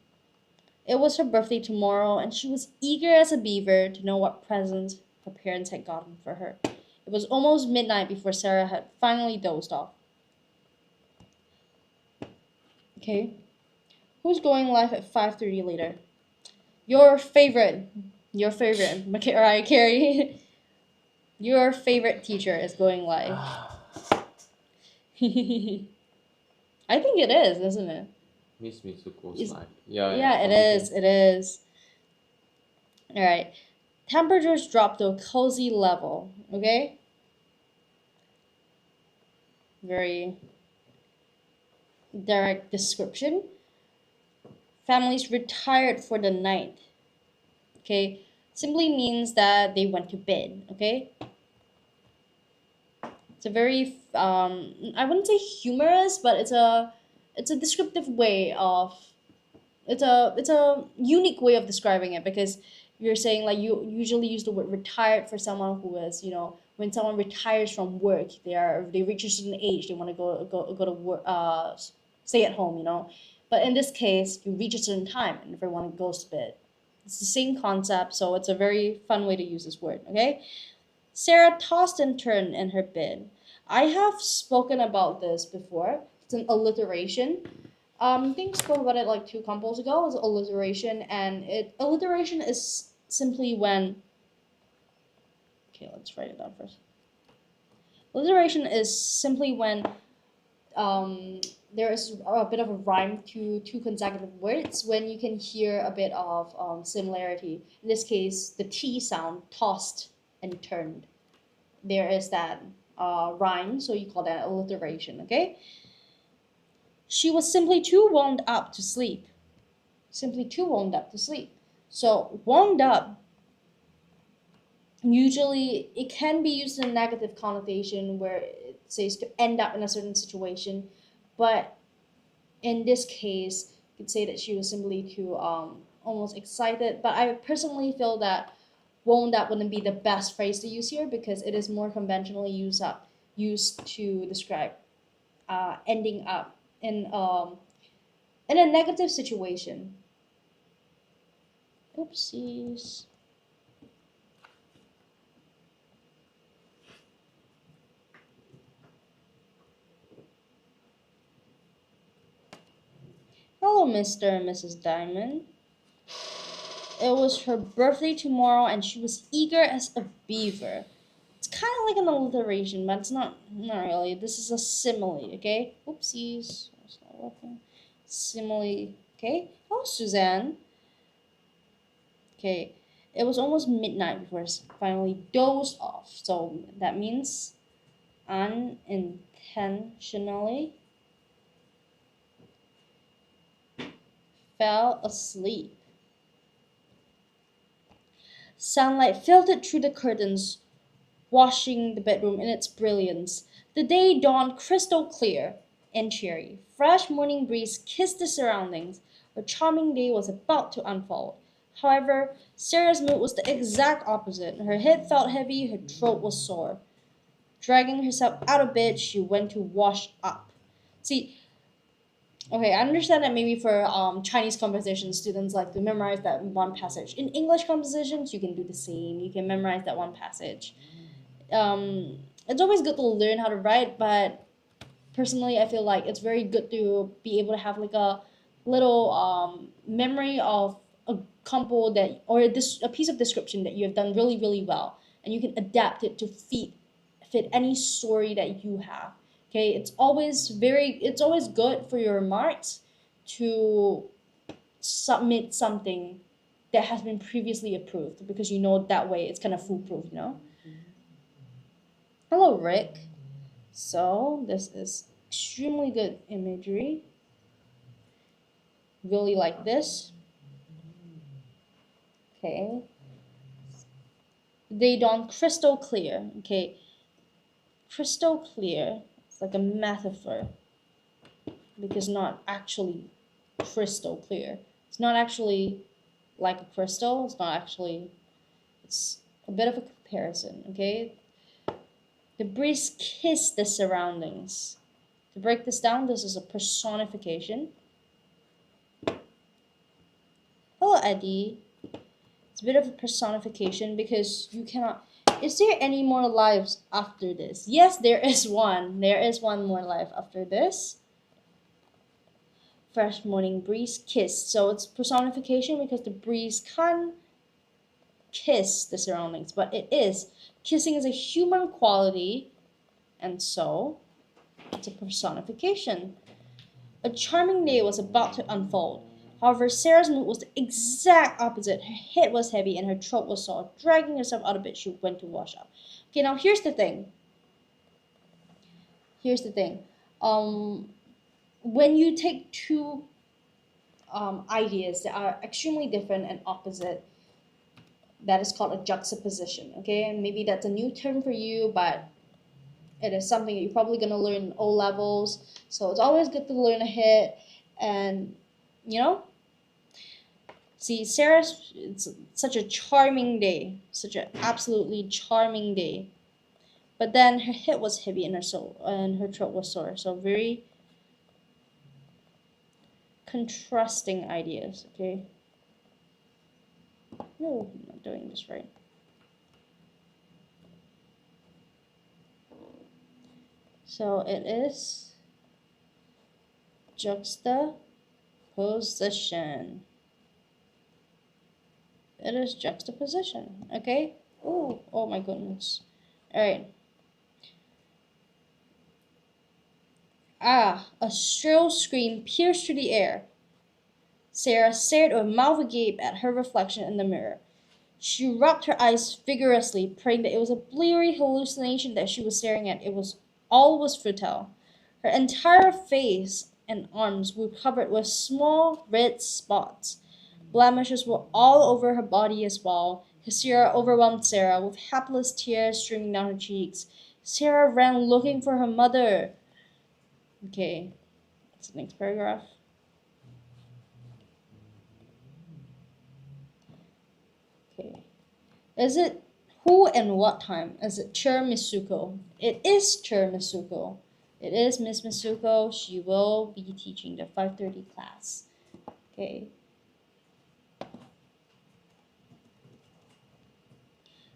It was her birthday tomorrow, and she was eager as a beaver to know what presents her parents had gotten for her. It was almost midnight before Sarah had finally dozed off. Okay. Who's going live at 5:30 later? Your favorite, Mariah Carey. Your favorite teacher is going live. I think it is, isn't it? Miss Mitsuko's live. Yeah, Yeah, it is. It is. All right. Temperatures drop to a cozy level. Okay. Very direct description. Families retired for the night. Okay. Simply means that they went to bed. Okay. It's a very I wouldn't say humorous, but it's a descriptive way of it's a unique way of describing it, because you're saying like you usually use the word retired for someone who is, when someone retires from work, they reach a certain age, they want to go to work, stay at home, but in this case you reach a certain time and everyone goes to bed. It's the same concept, so it's a very fun way to use this word. Okay. Sarah tossed and turned in her bed. I have spoken about this before. It's an alliteration. I think I spoke about it like 2 compos ago. It's alliteration, and alliteration is simply when. Okay, let's write it down first. Alliteration is simply when there is a bit of a rhyme to 2 consecutive words, when you can hear a bit of similarity. In this case, the T sound, tossed and turned. There is that rhyme, so you call that alliteration. Okay. She was simply too wound up to sleep. Simply too wound up to sleep. So wound up, usually it can be used in a negative connotation where it says to end up in a certain situation, but in this case, you could say that she was simply too almost excited. But I personally feel that wound up wouldn't be the best phrase to use here because it is more conventionally used to describe ending up in a negative situation. Oopsies. Hello, Mr. and Mrs. Diamond. It was her birthday tomorrow and she was eager as a beaver. It's kind of like an alliteration, but it's not really. This is a simile, okay? Oopsies. It's not working. Simile, okay? Oh, Suzanne. Okay. It was almost midnight before I finally dozed off. So that means unintentionally fell asleep. Sunlight filtered through the curtains, washing the bedroom in its brilliance. The day dawned crystal clear and cheery. Fresh morning breeze kissed the surroundings. A charming day was about to unfold. However, Sarah's mood was the exact opposite. Her head felt heavy, her throat was sore. Dragging herself out of bed, she went to wash up. See, okay, I understand that maybe for Chinese composition, students like to memorize that one passage. In English compositions, you can do the same. You can memorize that one passage. It's always good to learn how to write, but personally, I feel like it's very good to be able to have like a little memory of a compo that or a piece of description that you have done really really well, and you can adapt it to fit any story that you have. Okay, it's always good for your remarks to submit something that has been previously approved because you know that way it's kind of foolproof, you know. Hello, Rick. So this is extremely good imagery. Really like this. Okay. They dawn crystal clear. Okay. Crystal clear. It's like a metaphor because not actually crystal clear. It's not actually like a crystal. It's not actually. It's a bit of a comparison. Okay. The breeze kissed the surroundings. To break this down, this is a personification. Hello, Eddie. It's a bit of a personification because you cannot. Is there any more lives after this? Yes, there is one. There is one more life after this. Fresh morning breeze kissed. So it's personification because the breeze can't kiss the surroundings, but it is. Kissing is a human quality, and so it's a personification. A charming day was about to unfold. However, Sarah's mood was the exact opposite. Her head was heavy and her throat was sore. Dragging herself out of bed, she went to wash up. Okay, now here's the thing. Here's the thing. When you take two ideas that are extremely different and opposite, that is called a juxtaposition. Okay, and maybe that's a new term for you, but it is something that you're probably gonna learn in O levels. So it's always good to learn ahead, and you know. See, Sarah's, it's such a charming day, such an absolutely charming day. But then her head was heavy and her throat was sore. So very contrasting ideas, okay? No, I'm not doing this right. So it is juxtaposition. It is juxtaposition, okay? Oh my goodness. All right. Ah, a shrill scream pierced through the air. Sarah stared with mouth agape at her reflection in the mirror. She rubbed her eyes vigorously, praying that it was a bleary hallucination that she was staring at. All was futile. Her entire face and arms were covered with small red spots. Blemishes were all over her body as well. Hysteria overwhelmed Sarah, with helpless tears streaming down her cheeks. Sarah ran looking for her mother. Okay, that's the next paragraph. Okay. Is it who and what time? Is it Chair Misuko? It is Chair Misuko. It is Miss Misuko. She will be teaching the 5:30 class. Okay.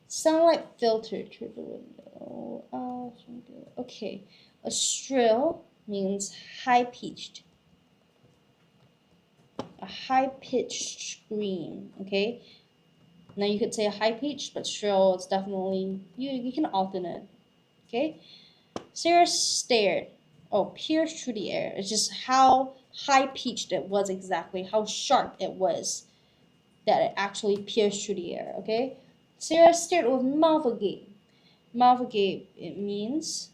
Sunlight filtered through the window. Okay. A shrill means high-pitched. A high-pitched scream. Okay. Now you could say high-pitched, but shrill is definitely you can alternate. Okay. Sarah stared. Oh, pierced through the air. It's just how high-pitched it was exactly, how sharp it was that it actually pierced through the air. Okay. Sarah stared with mouth agape. Mouth agape, it means.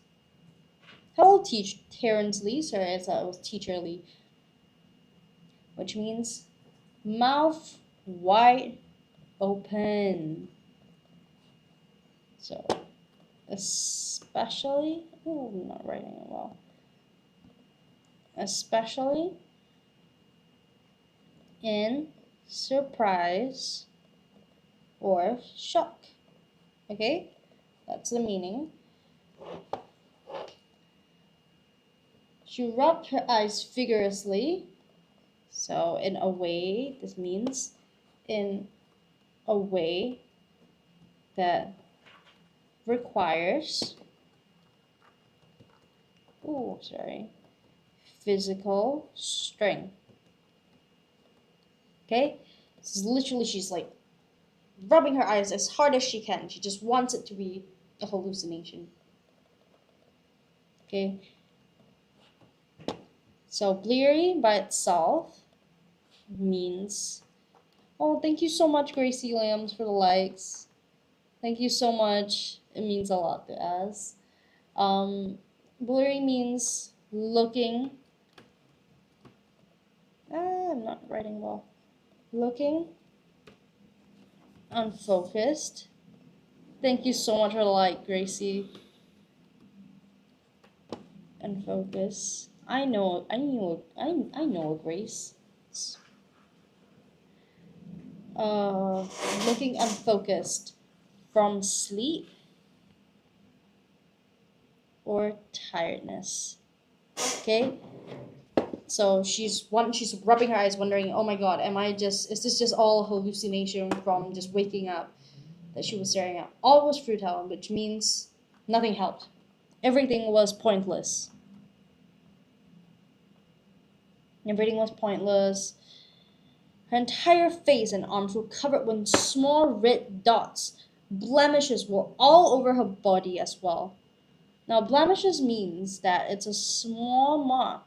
Hello, Terrence Lee. Sorry, I thought it was Teacher Lee. Which means mouth wide open. So, especially. Oh, I'm not writing it well. Especially in surprise or shock. Okay, that's the meaning. She rubbed her eyes vigorously. So in a way, this means in a way that requires physical strength. Okay, this is literally, she's like rubbing her eyes as hard as she can. She just wants it to be a hallucination. Okay, so bleary by itself means, oh, thank you so much, Gracie Lambs, for the likes. Thank you so much. It means a lot to us. Blurry means looking. I'm not writing well. Looking unfocused. Thank you so much for the like, Gracie. Unfocused. I know Grace. Looking unfocused from sleep or tiredness. Okay, so she's rubbing her eyes, wondering, oh my god, is this just all hallucination from just waking up that she was staring at? All was futile, which means nothing helped. Everything was pointless. Everything was pointless. Her entire face and arms were covered with small red dots. Blemishes were all over her body as well. Now, blemishes means that it's a small mark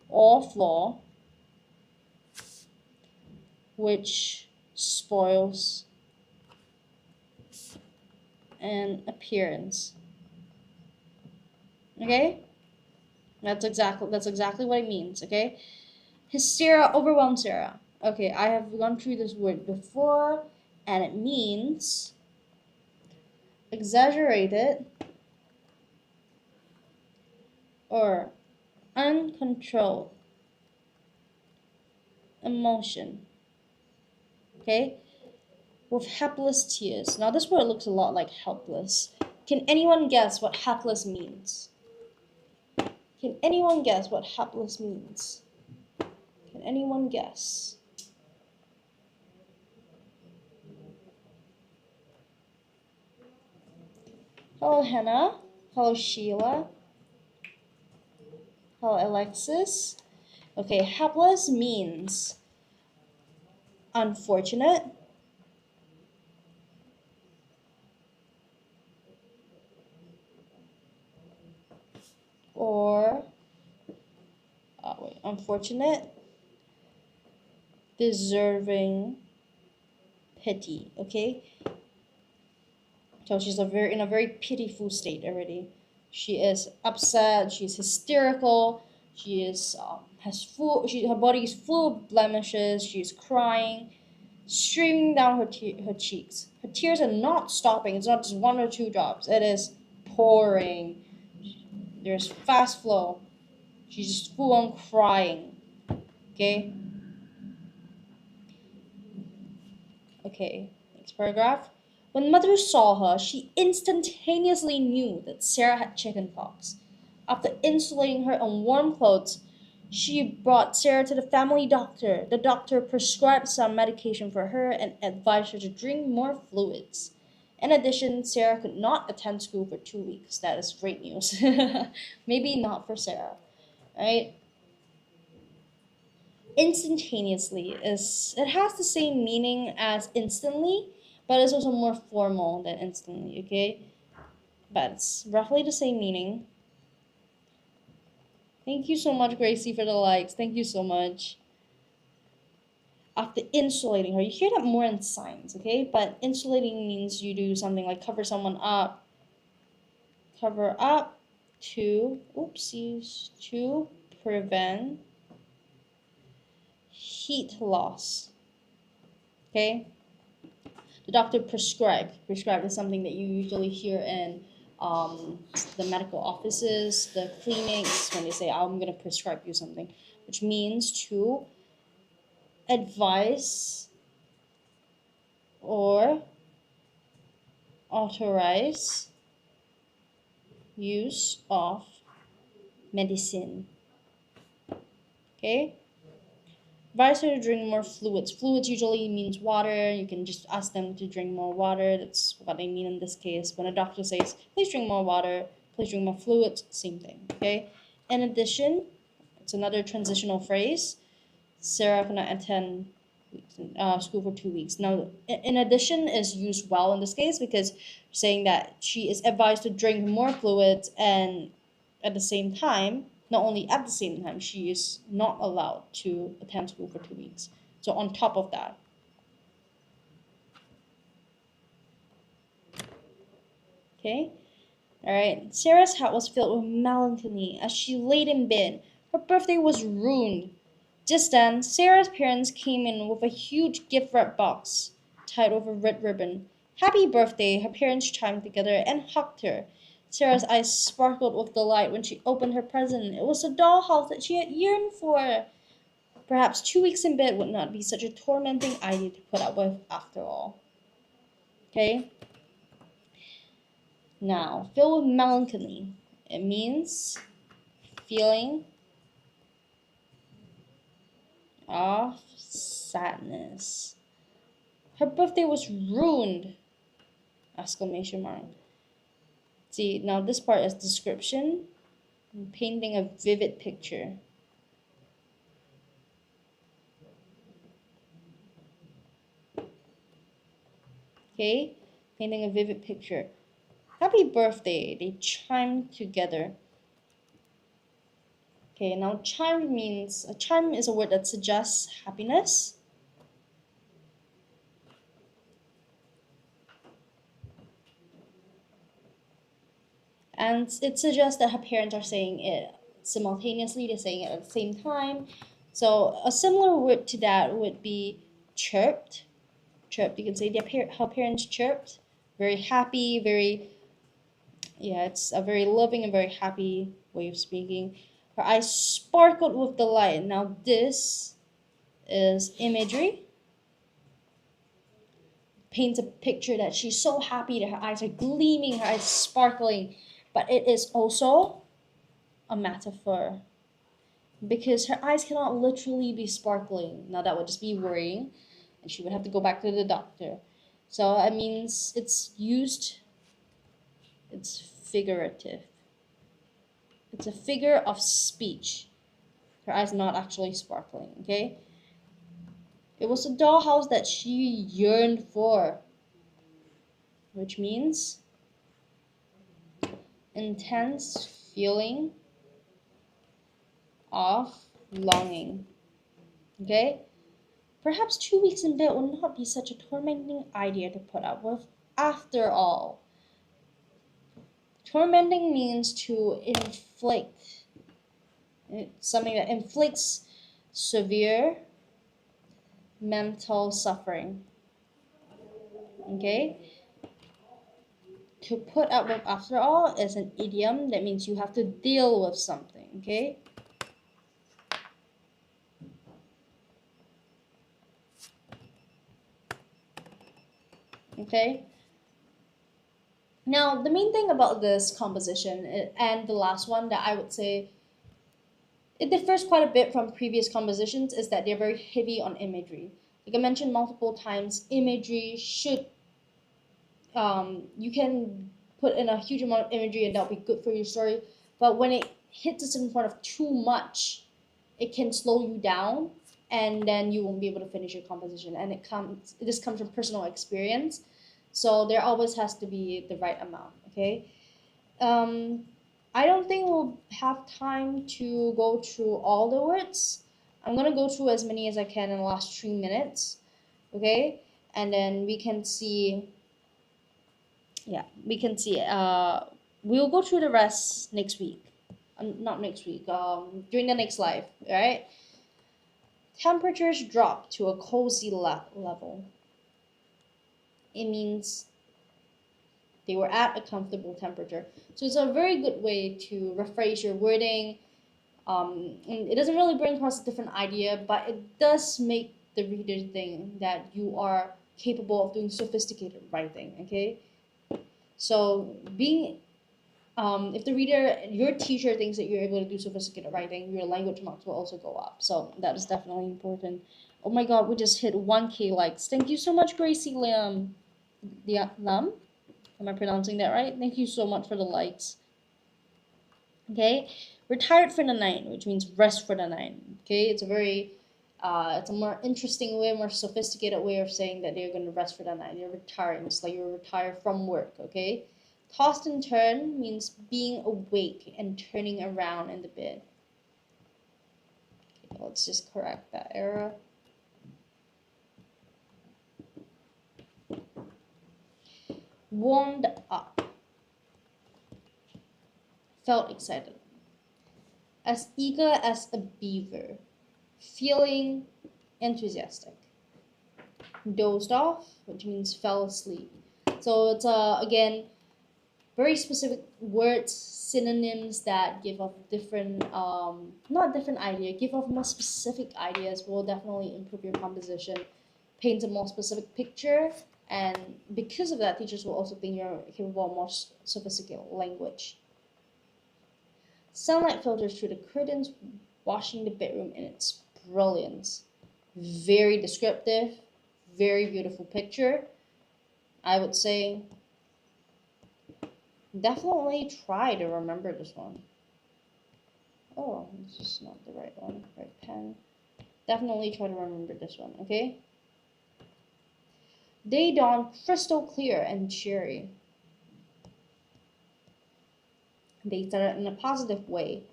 or flaw which spoils an appearance. Okay? That's exactly what it means, okay? Hysteria overwhelmed Sarah. Okay, I have gone through this word before, and it means exaggerated or uncontrolled emotion. Okay? With helpless tears. Now this word looks a lot like helpless. Can anyone guess what helpless means? Can anyone guess what helpless means? Can anyone guess? Hello, Hannah. Hello, Sheila. Hello, Alexis. Okay, helpless means unfortunate, or unfortunate, deserving pity. Okay, so she's in a very pitiful state already. She is upset. She's hysterical. She is her body is full of blemishes. She's crying, streaming down her cheeks. Her tears are not stopping. It's not just one or two drops. It is pouring. There's fast flow. She's just full on crying. Okay. Okay. Next paragraph. When mother saw her, she instantaneously knew that Sarah had chickenpox. After insulating her in warm clothes, she brought Sarah to the family doctor. The doctor prescribed some medication for her and advised her to drink more fluids. In addition, Sarah could not attend school for 2 weeks. That is great news. Maybe not for Sarah, right? Instantaneously it has the same meaning as instantly, but it's also more formal than instantly, okay? But it's roughly the same meaning. Thank you so much, Gracie, for the likes. Thank you so much. After insulating her, you hear that more in science, okay? But insulating means you do something like cover someone up, cover up to, oopsies, to prevent heat loss, okay? The doctor prescribed. Prescribed is something that you usually hear in the medical offices, the clinics, when they say, I'm going to prescribe you something, which means to advise or authorize use of medicine. Okay? Advise her to drink more fluids. Fluids usually means water. You can just ask them to drink more water. That's what I mean in this case. When a doctor says, please drink more water, please drink more fluids, same thing. Okay? In addition, it's another transitional phrase. Sarah cannot attend school for 2 weeks. Now, in addition is used well in this case because saying that she is advised to drink more fluids and at the same time, not only at the same time, she is not allowed to attend school for 2 weeks. So on top of that. Okay? Alright. Sarah's heart was filled with melancholy as she laid in bed. Her birthday was ruined. Just then, Sarah's parents came in with a huge gift wrap box tied with a red ribbon. Happy birthday, her parents chimed together and hugged her. Sarah's eyes sparkled with delight when she opened her present. It was a dollhouse that she had yearned for. Perhaps 2 weeks in bed would not be such a tormenting idea to put up with after all. Okay? Now, filled with melancholy. It means feeling of sadness. Her birthday was ruined! Exclamation mark. See, now this part is description. I'm painting a vivid picture. Okay? Painting a vivid picture. Happy birthday! They chimed together. Okay, now chime means, a chime is a word that suggests happiness. And it suggests that her parents are saying it simultaneously, they're saying it at the same time. So a similar word to that would be chirped. Chirped, you can say her parents chirped. Very happy, it's a very loving and very happy way of speaking. Her eyes sparkled with delight. Now this is imagery. Paints a picture that she's so happy that her eyes are gleaming, her eyes sparkling. But it is also a metaphor because her eyes cannot literally be sparkling. Now that would just be worrying and she would have to go back to the doctor. So that means it's figurative. It's a figure of speech. Her eyes not actually sparkling, okay? It was a dollhouse that she yearned for, which means intense feeling of longing, okay? Perhaps 2 weeks in bed would not be such a tormenting idea to put up with after all. Tormenting means to inflict It's something that inflicts severe mental suffering. Okay? To put up with, after all, is an idiom that means you have to deal with something. Okay? Okay? Now, the main thing about this composition and the last one that I would say it differs quite a bit from previous compositions is that they're very heavy on imagery. Like I mentioned multiple times, imagery should you can put in a huge amount of imagery and that'll be good for your story. But when it hits a certain point of too much, it can slow you down and then you won't be able to finish your composition. And this comes from personal experience. So there always has to be the right amount, okay? Um, I don't think we'll have time to go through all the words. I'm gonna go through as many as I can in the last 3 minutes, okay? And then we can see, yeah, we can see. We'll go through the rest next week. Not next week. During the next live, right? Temperatures drop to a cozy level. It means they were at a comfortable temperature. So it's a very good way to rephrase your wording. And it doesn't really bring across a different idea, but it does make the reader think that you are capable of doing sophisticated writing. Okay, so if the reader, your teacher thinks that you're able to do sophisticated writing, your language marks will also go up. So that is definitely important. Oh my God, we just hit 1K likes. Thank you so much, Gracie Lam. Lam? Am I pronouncing that right? Thank you so much for the likes. Okay, retired for the night, which means rest for the night. Okay, it's a more interesting way, more sophisticated way of saying that they're going to rest for the night. You're retiring. It's like you're retired from work. Okay, tossed and turned means being awake and turning around in the bed. Okay, let's just correct that error. Warmed up. Felt excited. As eager as a beaver. Feeling enthusiastic. Dozed off, which means fell asleep. So it's again very specific words, synonyms that give off different not different idea, give off more specific ideas will definitely improve your composition, paint a more specific picture, and because of that, teachers will also think you're capable of more sophisticated language. Sunlight filters through the curtains, washing the bedroom in its brilliance. Very descriptive, very beautiful picture. I would say definitely try to remember this one. Oh, this is not the right one. Right pen. Definitely try to remember this one, okay? Day dawned crystal clear and cheery. They started in a positive way.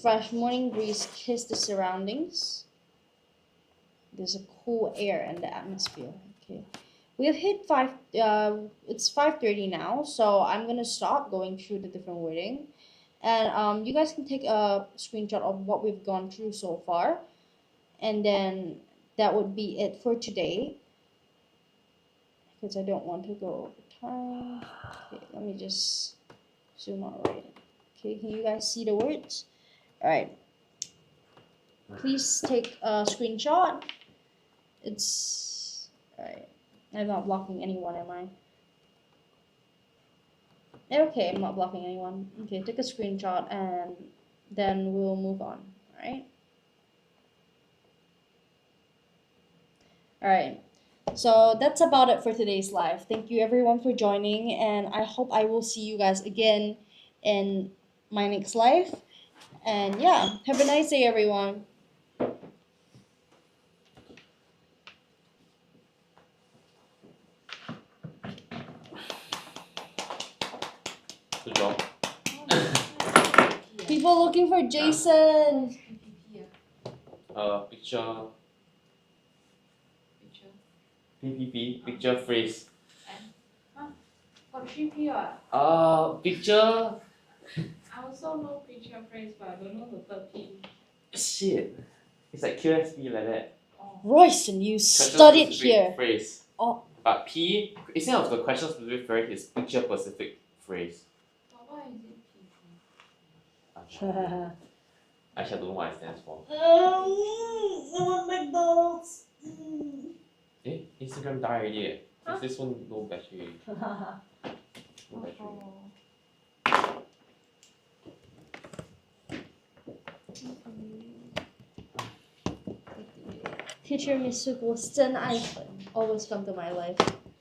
Fresh morning breeze kissed the surroundings. There's a cool air in the atmosphere. Okay, we have hit five. It's 5:30 now, so I'm gonna stop going through the different wording, and you guys can take a screenshot of what we've gone through so far, and then that would be it for today. Because I don't want to go over time. Okay, let me just zoom out right. Okay, can you guys see the words? All right. Please take a screenshot. It's all right. I'm not blocking anyone, am I? Okay, I'm not blocking anyone. Okay, take a screenshot and then we'll move on. All right. All right. So that's about it for today's live. Thank you everyone for joining, and I hope I will see you guys again in my next live. And yeah, have a nice day, everyone. Good job. People looking for Jason. Picture. PPP, picture phrase. Got 3P what? Picture. I also know picture phrase, but I don't know the third P. Shit. It's like QSP like that. Oh. Royston, you Question studied specific here. Phrase. Oh. But P, instead of the question specific phrase, it's picture specific phrase. But why is it P? Actually, I don't know what it stands for. I want McDonald's. Eh? Instagram die already. Is this one no battery? No battery. Teacher Miss Su was 真爱粉 always come to my life.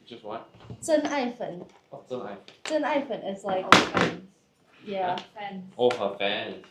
Just what? 真爱粉 Oh, 真爱. 真爱粉 is like Our fans. yeah. Fans. Oh, her fans.